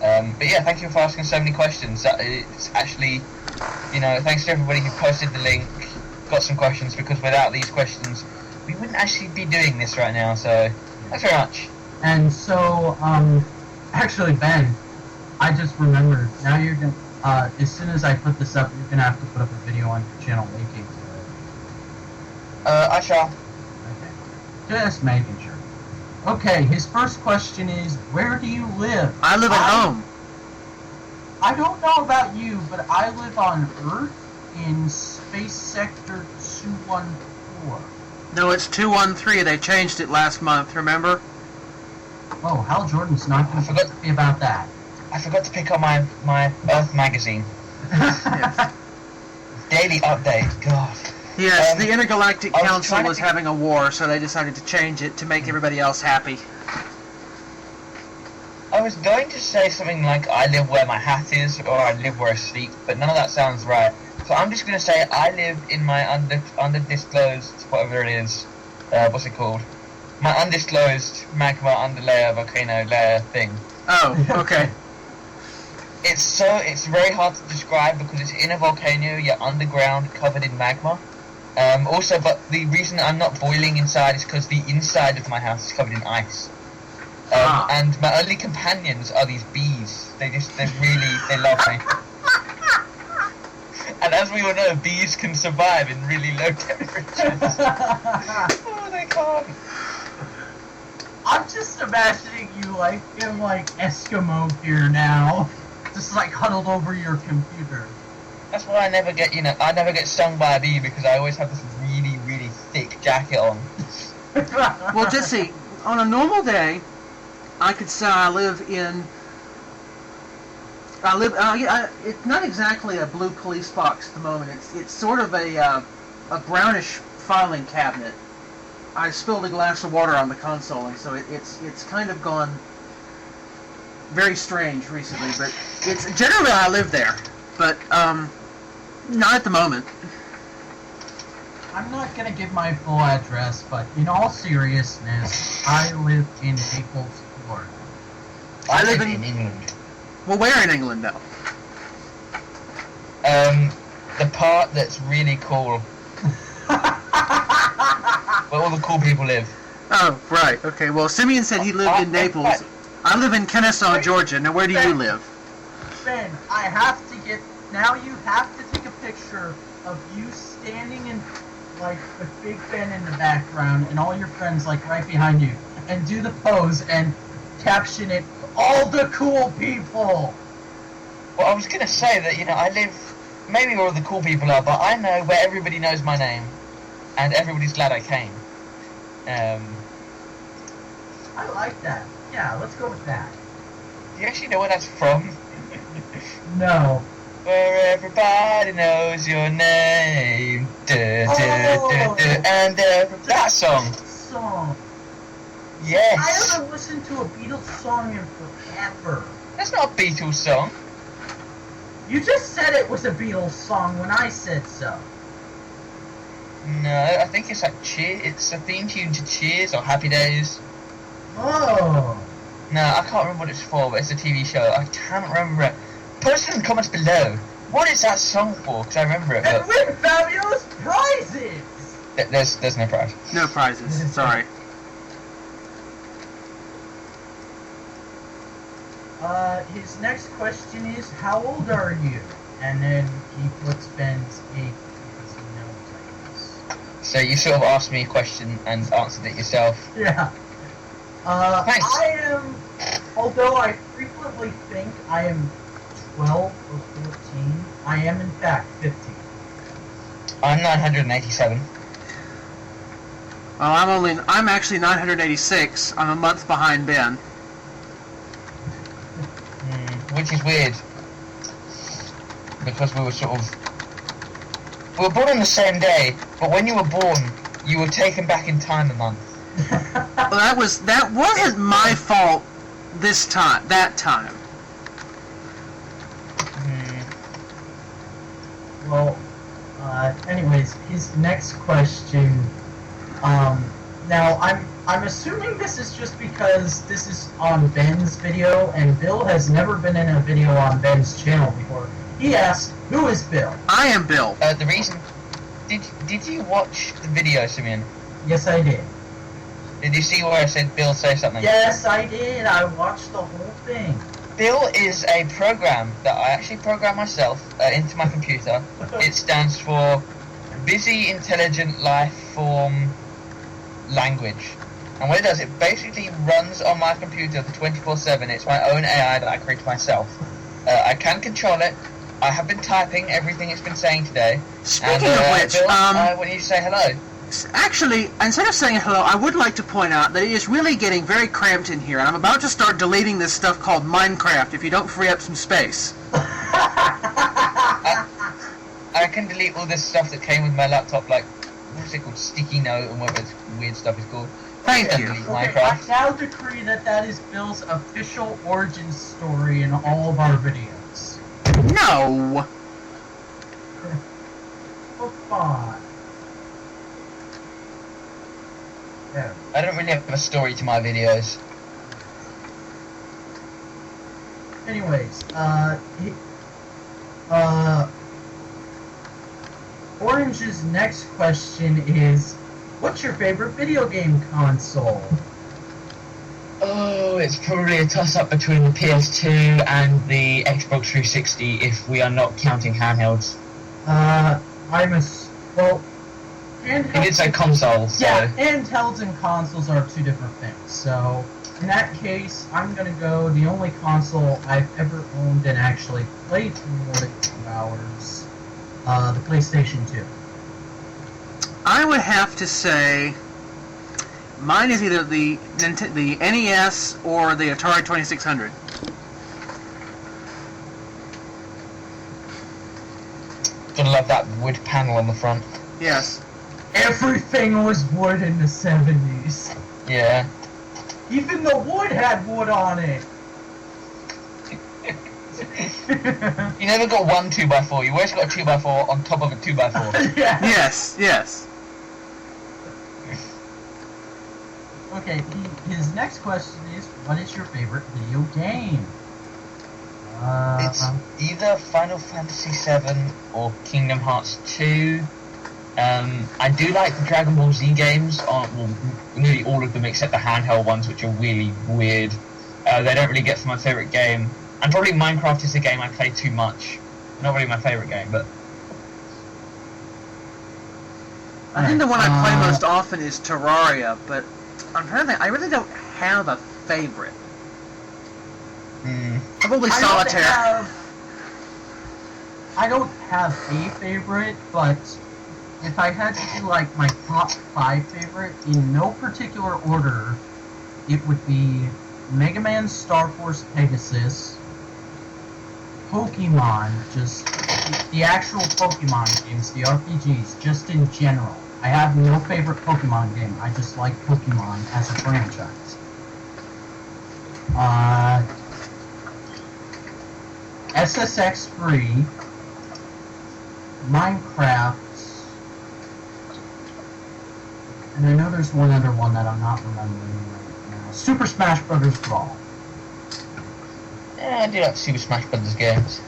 But yeah, thank you for asking so many questions. It's actually, thanks to everybody who posted the link, got some questions, because without these questions, we wouldn't actually be doing this right now, so thanks very much. And so, actually, Ben, I just remembered, now you're going to, as soon as I put this up, you're going to have to put up a video on your channel linking to it. I shall. Okay. Just making sure. Okay, his first question is, where do you live? I live at home. I don't know about you, but I live on Earth in Space Sector 214. No, it's 213. They changed it last month, remember? Oh, Hal Jordan's not going to talk to me about that. I forgot to pick up my Earth magazine. Daily update, God. Yes, the Intergalactic I was Council trying to was think- having a war, so they decided to change it to make everybody else happy. I was going to say something like I live where my hat is or I live where I sleep, but none of that sounds right. So I'm just going to say I live in my undisclosed, whatever it is, what's it called? My undisclosed magma underlayer volcano layer thing. Oh, okay. It's very hard to describe because it's in a volcano, yet underground, covered in magma. Also, but the reason I'm not boiling inside is because the inside of my house is covered in ice. And my only companions are these bees. They love me. And as we all know, bees can survive in really low temperatures. Oh, they can't. I'm just imagining you like in like Eskimo gear now, just like huddled over your computer. That's why I never get, I never get stung by a bee because I always have this really, really thick jacket on. Well, just see, on a normal day, I could say I live. It's not exactly a blue police box at the moment. It's sort of a brownish filing cabinet. I spilled a glass of water on the console, and so it's kind of gone very strange recently. But it's generally I live there, but not at the moment. I'm not gonna give my full address, but in all seriousness, I live in Naples, Florida. I live in England. Well, where in England, though? The part that's really cool. Where all the cool people live. Oh, right. Okay. Well, Simeon said he lived in Naples. I live in Kennesaw, Georgia. Now, where do you live? Ben, I have to get... Now you have to take a picture of you standing in, like, with Big Ben in the background and all your friends, like, right behind you. And do the pose and caption it, all the cool people! Well, I was going to say that, I live... Maybe where all the cool people are, but I know where everybody knows my name. And everybody's glad I came. I like that. Yeah, let's go with that. Do you actually know where that's from? No. Where everybody knows your name. And that song. Song. Yes. I haven't listened to a Beatles song in forever. That's not a Beatles song. You just said it was a Beatles song when I said so. No, I think it's like Cheers. It's a theme tune to Cheers or Happy Days. Oh. No, I can't remember what it's for, but it's a TV show. I can't remember it. Post it in the comments below. What is that song for? Because I remember it. And win fabulous prizes! There's no prize. No prizes. Sorry. His next question is, how old are you? And then he puts Ben's age because he knows, I guess. So you sort of asked me a question and answered it yourself. Yeah. Thanks. I am, although I frequently think I am 12 or 14, I am in fact 15. I'm 987. Oh, I'm actually 986. I'm a month behind Ben. Which is weird. Because we were born on the same day, but when you were born, you were taken back in time a month. Well, that wasn't my fault that time. Well, anyways, his next question, now I'm assuming this is just because this is on Ben's video, and Bill has never been in a video on Ben's channel before. He asked, who is Bill? I am Bill. The reason... Did you watch the video, Simeon? Yes, I did. Did you see where I said Bill say something? Yes, I did. I watched the whole thing. Bill is a program that I actually program myself into my computer. It stands for Busy Intelligent Life Form Language. And what it does, it basically runs on my computer for 24/7. It's my own AI that I create myself. I can control it. I have been typing everything it's been saying today. Speaking of which, Bill, I want you to say hello. Actually, instead of saying hello, I would like to point out that it is really getting very cramped in here, and I'm about to start deleting this stuff called Minecraft if you don't free up some space. I can delete all this stuff that came with my laptop, like, what's it called, Sticky Note, and whatever weird stuff is called. Thank you. Okay, I now decree that is Bill's official origin story in all of our videos. No! Oh, fine. Yeah. I don't really have a story to my videos. Anyways, Orange's next question is, what's your favorite video game console? Oh, it's probably a toss-up between the PS2 and the Xbox 360 if we are not counting handhelds. Well, He did say consoles, so... Yeah, handhelds and consoles are two different things. So, in that case, I'm gonna go the only console I've ever owned and actually played for more than 2 hours, the PlayStation 2. I would have to say mine is either the NES or the Atari 2600. Gonna love that wood panel on the front. Yes. Everything was wood in the 70s. Yeah. Even the wood had wood on it. You never got one 2x4, you always got a 2x4 on top of a 2x4. Yeah. Yes. Okay, his next question is, what is your favorite video game? It's either Final Fantasy VII or Kingdom Hearts 2. I do like the Dragon Ball Z games, nearly all of them except the handheld ones, which are really weird. They don't really get to my favourite game. And probably Minecraft is a game I play too much. Not really my favourite game, but... I think the one I play most often is Terraria, but I'm trying to think, I really don't have a favorite. Probably Solitaire. I don't have a favorite, but if I had to do like my top 5 favorite, in no particular order, it would be Mega Man Star Force Pegasus, Pokemon, just the actual Pokemon games, the RPGs, just in general. I have no favorite Pokemon game, I just like Pokemon as a franchise. SSX3, Minecraft, and I know there's one other one that I'm not remembering right now. Super Smash Bros. Brawl. Yeah, I do like Super Smash Bros. Games.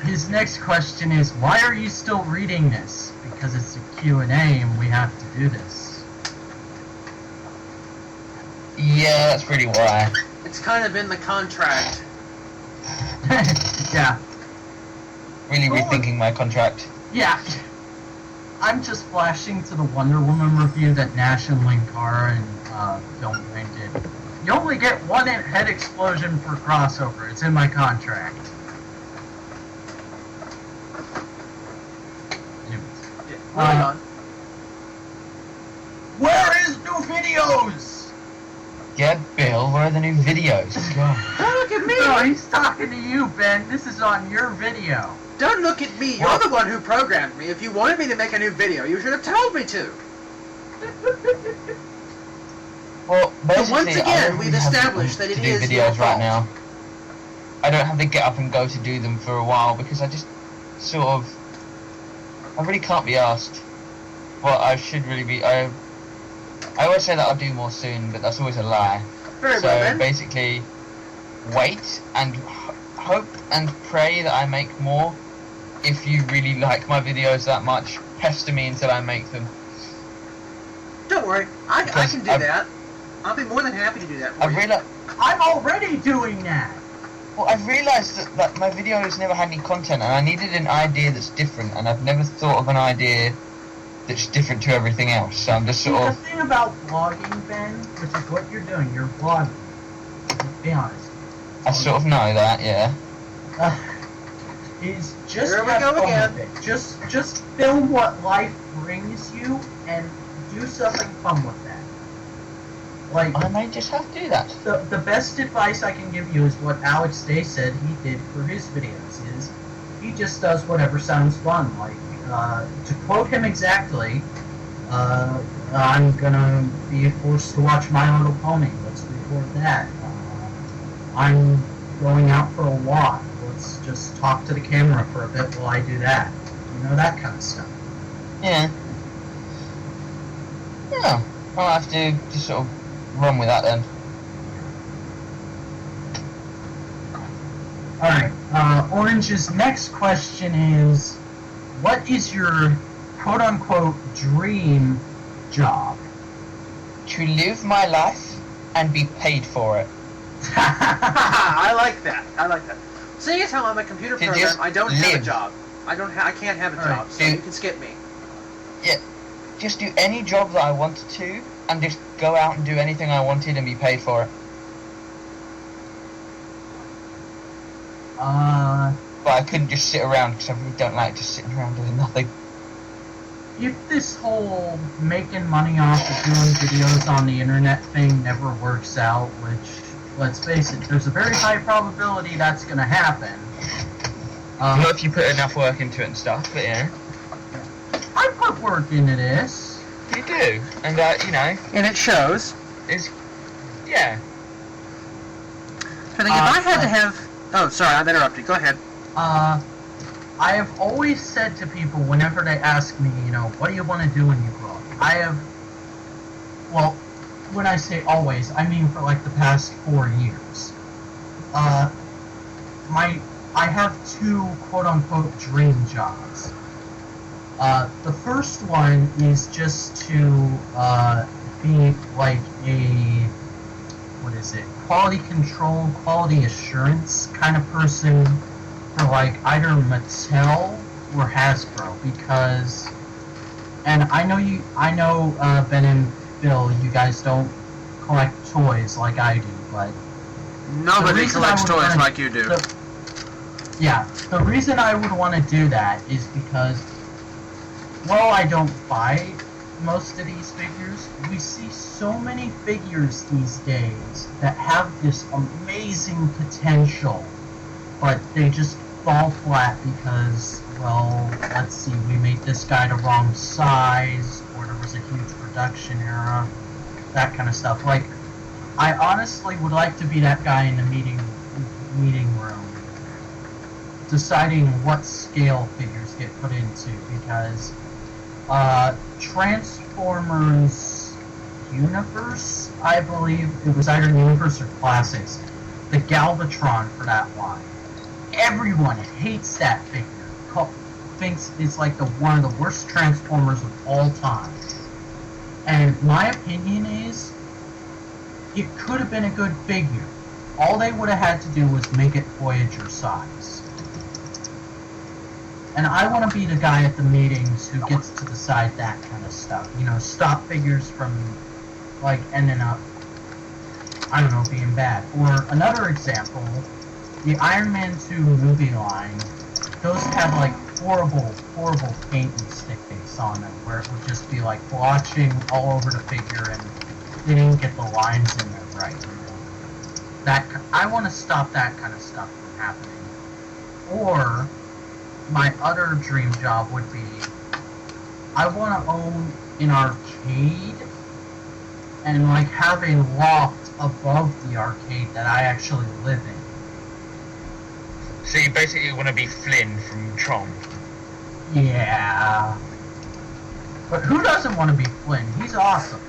His next question is, why are you still reading this? Because it's a Q&A and we have to do this. Yeah, that's really why. It's kind of in the contract. Yeah. Really rethinking my contract. Yeah. I'm just flashing to the Wonder Woman review that Nash and Linkara and Film Brain did. You only get one head explosion per crossover. It's in my contract. Moving on. Where is new videos? Yeah, Bill, where are the new videos? God. Don't look at me! No, he's talking to you, Ben. This is on your video. Don't look at me. You're the one who programmed me. If you wanted me to make a new video, you should have told me to. Well, But once again, we've established that it is videos your right fault. now. I don't have to get up and go to do them for a while because I just sort of... I really can't be asked. Well, I should really be... I always say that I'll do more soon, but that's always a lie. Very So well then. basically, wait and hope and pray that I make more. If you really like my videos that much, pester me until I make them. Don't worry, I Because can do that. I'll be more than happy to do that for you. I'm already doing that. Well, I've realised that my videos never had any content, and I needed an idea that's different, and I've never thought of an idea that's different to everything else. So I'm just See, sort the of... thing about vlogging, Ben, which is what you're doing, you're vlogging. To be honest. I sort of know that, yeah. Is just Here we have go fun again. with it. Just film what life brings you and do something fun with that. Like, I may just have to do that. the best advice I can give you is what Alex Day said he did for his videos, is he just does whatever sounds fun. Like, to quote him exactly, I'm gonna be forced to watch My Little Pony. Let's record that. I'm going out for a walk. Let's just talk to the camera for a bit while I do that. You know, that kind of stuff. Yeah. Yeah. I'll have to just sort of run with that then. Alright, Orange's next question is, what is your quote-unquote dream job? To live my life and be paid for it. I like that. Seeing as how I'm a computer To program, just I don't have a live. job. I can't have a Alright, job, so dude. you can skip me. Yeah, just do any job that I wanted to, and just go out and do anything I wanted and be paid for it. But I couldn't just sit around because I really don't like just sitting around doing nothing. If this whole making money off of doing videos on the internet thing never works out, which, let's face it, there's a very high probability that's going to happen. Not if you put enough work into it and stuff, but yeah. I put work into this. You do, and you know, And it shows. it's, yeah. I think if I had to have... Oh, sorry, I've interrupted. Go ahead. I have always said to people whenever they ask me, you know, what do you want to do when you grow up? Well, when I say always, I mean for like the past 4 years. I have 2 quote-unquote dream jobs. The first one is just to be like a, what is it, quality control, quality assurance kind of person for like either Mattel or Hasbro, because, and I know Ben and Phil, you guys don't collect toys like I do, but Nobody reason collects I would toys wanna- like you do. the reason I would want to do that is because, while I don't buy most of these figures, we see so many figures these days that have this amazing potential, but they just fall flat because, well, let's see, we made this guy the wrong size, or there was a huge production error, that kind of stuff. Like, I honestly would like to be that guy in the meeting room, deciding what scale figures get put into, because Transformers Universe, I believe it was either Universe or Classics, the Galvatron for that line. Everyone hates that figure. Thinks it's like one of the worst Transformers of all time. And my opinion is, it could have been a good figure. All they would have had to do was make it Voyager size. And I want to be the guy at the meetings who gets to decide that kind of stuff. You know, stop figures from, like, ending up, I don't know, being bad. Or another example, the Iron Man 2 movie line, those had, like, horrible paint mistakes on them, where it would just be, like, blotching all over the figure, and they didn't get the lines in there right. I want to stop that kind of stuff from happening. Or my other dream job would be, I want to own an arcade and like have a loft above the arcade that I actually live in. So you basically want to be Flynn from Tron. Yeah. But who doesn't want to be Flynn? He's awesome.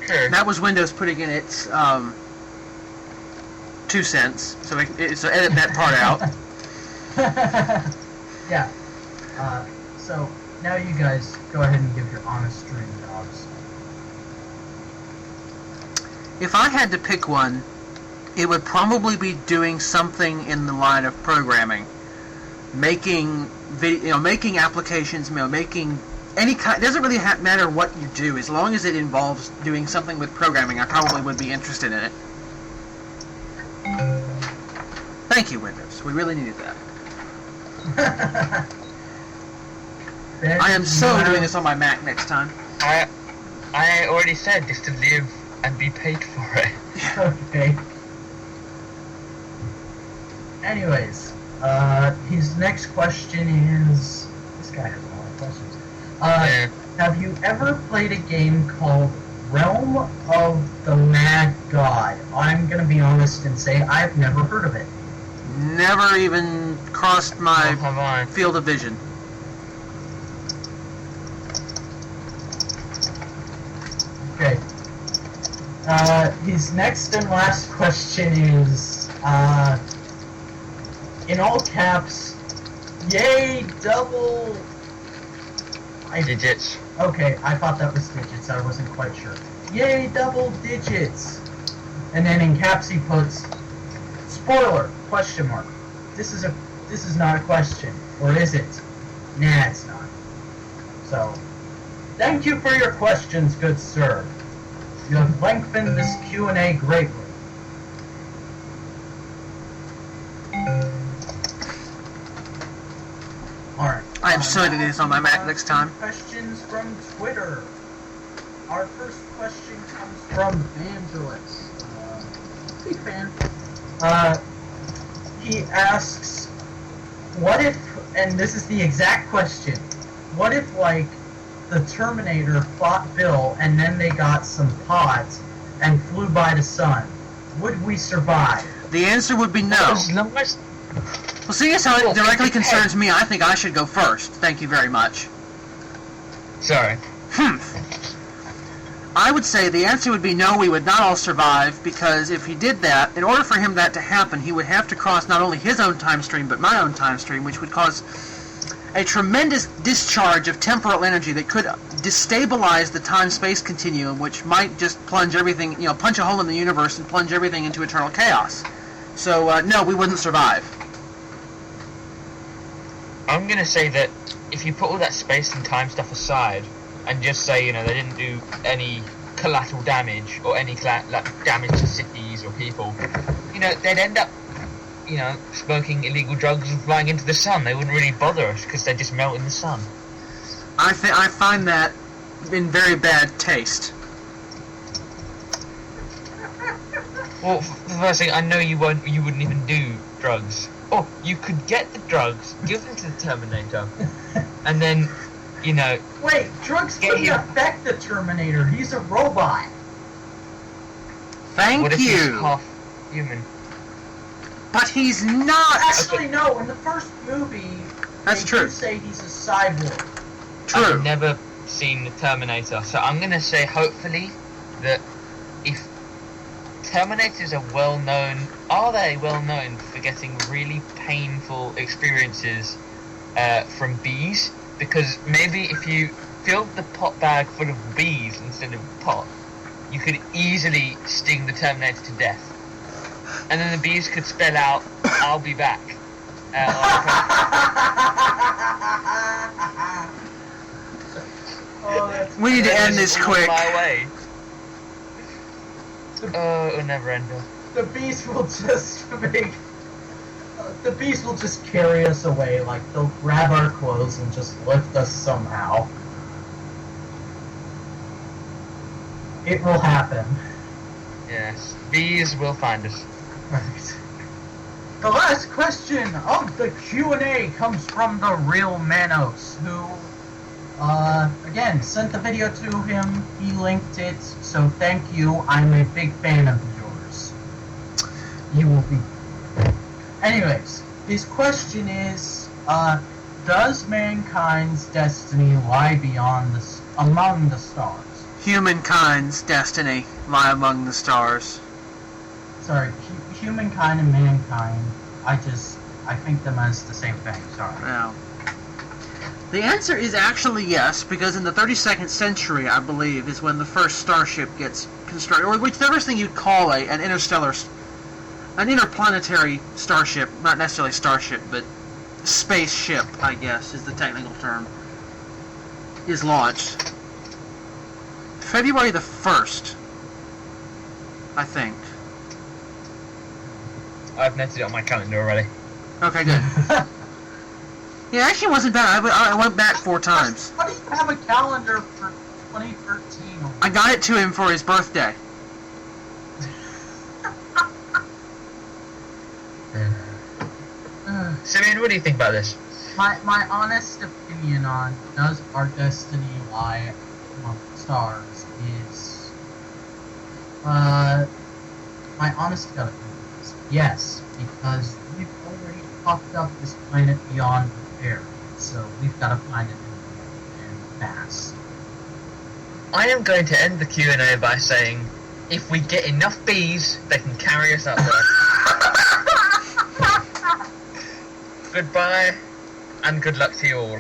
Sure. That was Windows putting in its 2 cents, so edit that part out. Yeah. So now you guys go ahead and give your honest dream jobs. If I had to pick one, it would probably be doing something in the line of programming, making making applications, making any kind. It doesn't really matter what you do, as long as it involves doing something with programming. I probably would be interested in it. Thank you, Windows. We really needed that. I am so doing this on my Mac next time. I already said just to live and be paid for it. Okay. Anyways, his next question is... This guy has a lot of questions. Yeah. Have you ever played a game called Realm of the Mad God? I'm going to be honest and say I've never heard of it. Never even crossed my Nor have I. field of vision. Okay. His next and last question is, in all caps, yay, double... Digits. Okay, I thought that was digits. I wasn't quite sure. Yay, double digits! And then in caps he puts, spoiler, question mark. This is not a question. Or is it? Nah, it's not. So, thank you for your questions, good sir. You have lengthened this Q&A greatly. Alright. I am so to do this on my Mac next time. Questions from Twitter. Our first question comes from Vangelis. Big fan. He asks, what if, and this is the exact question, what if, like, the Terminator fought Bill and then they got some pods and flew by the sun? Would we survive? The answer would be no. Well, seeing as how it directly concerns me, I think I should go first. Thank you very much. Sorry. I would say the answer would be no, we would not all survive, because if he did that, in order for him that to happen, he would have to cross not only his own time stream, but my own time stream, which would cause a tremendous discharge of temporal energy that could destabilize the time-space continuum, which might just plunge everything, punch a hole in the universe and plunge everything into eternal chaos. So, no, we wouldn't survive. I'm going to say that if you put all that space and time stuff aside, and just say, they didn't do any collateral damage, or any damage to cities or people, they'd end up, smoking illegal drugs and flying into the sun. They wouldn't really bother us, because they'd just melt in the sun. I find that in very bad taste. Well, for the first thing, I know you wouldn't even do drugs. Or, you could get the drugs, give them to the Terminator, and then, Wait, drugs couldn't affect the Terminator. He's a robot. Thank what if you. He's half human? But he's not. Actually, no. In the first movie, That's they true. do say he's a cyborg. True. I've never seen the Terminator, so I'm going to say, hopefully, that if Terminators are they well known for getting really painful experiences from bees? Because maybe if you filled the pot bag full of bees instead of pot, you could easily sting the Terminator to death. And then the bees could spell out, I'll be back. We need to end this quick. My way. It'll never end. The bees will just make... the bees will just carry us away, like they'll grab our clothes and just lift us somehow. It will happen. Yes, bees will find us. Right. The last question of the Q&A comes from the real Manos, who, again, sent the video to him. He linked it, so thank you. I'm a big fan of yours. You will be... Anyways, his question is, does mankind's destiny lie among the stars? Humankind's destiny lie among the stars. Sorry, humankind and mankind, I think them as the same thing, sorry. Yeah. The answer is actually yes, because in the 32nd century, I believe, is when the first starship gets constructed, or whichever thing you'd call an interplanetary starship, not necessarily starship, but spaceship, I guess, is the technical term, is launched. February the 1st, I think. I've noted it on my calendar already. Okay, good. Yeah, actually it wasn't bad. I went back 4 times. How do you have a calendar for 2013? I got it to him for his birthday. Simeon, what do you think about this? My honest opinion on does our destiny lie among the stars is, my honest gut opinion is yes, because we've already fucked up this planet beyond repair, so we've got to find a new one, and fast. I am going to end the Q&A by saying, if we get enough bees, they can carry us up there. Goodbye, and good luck to you all.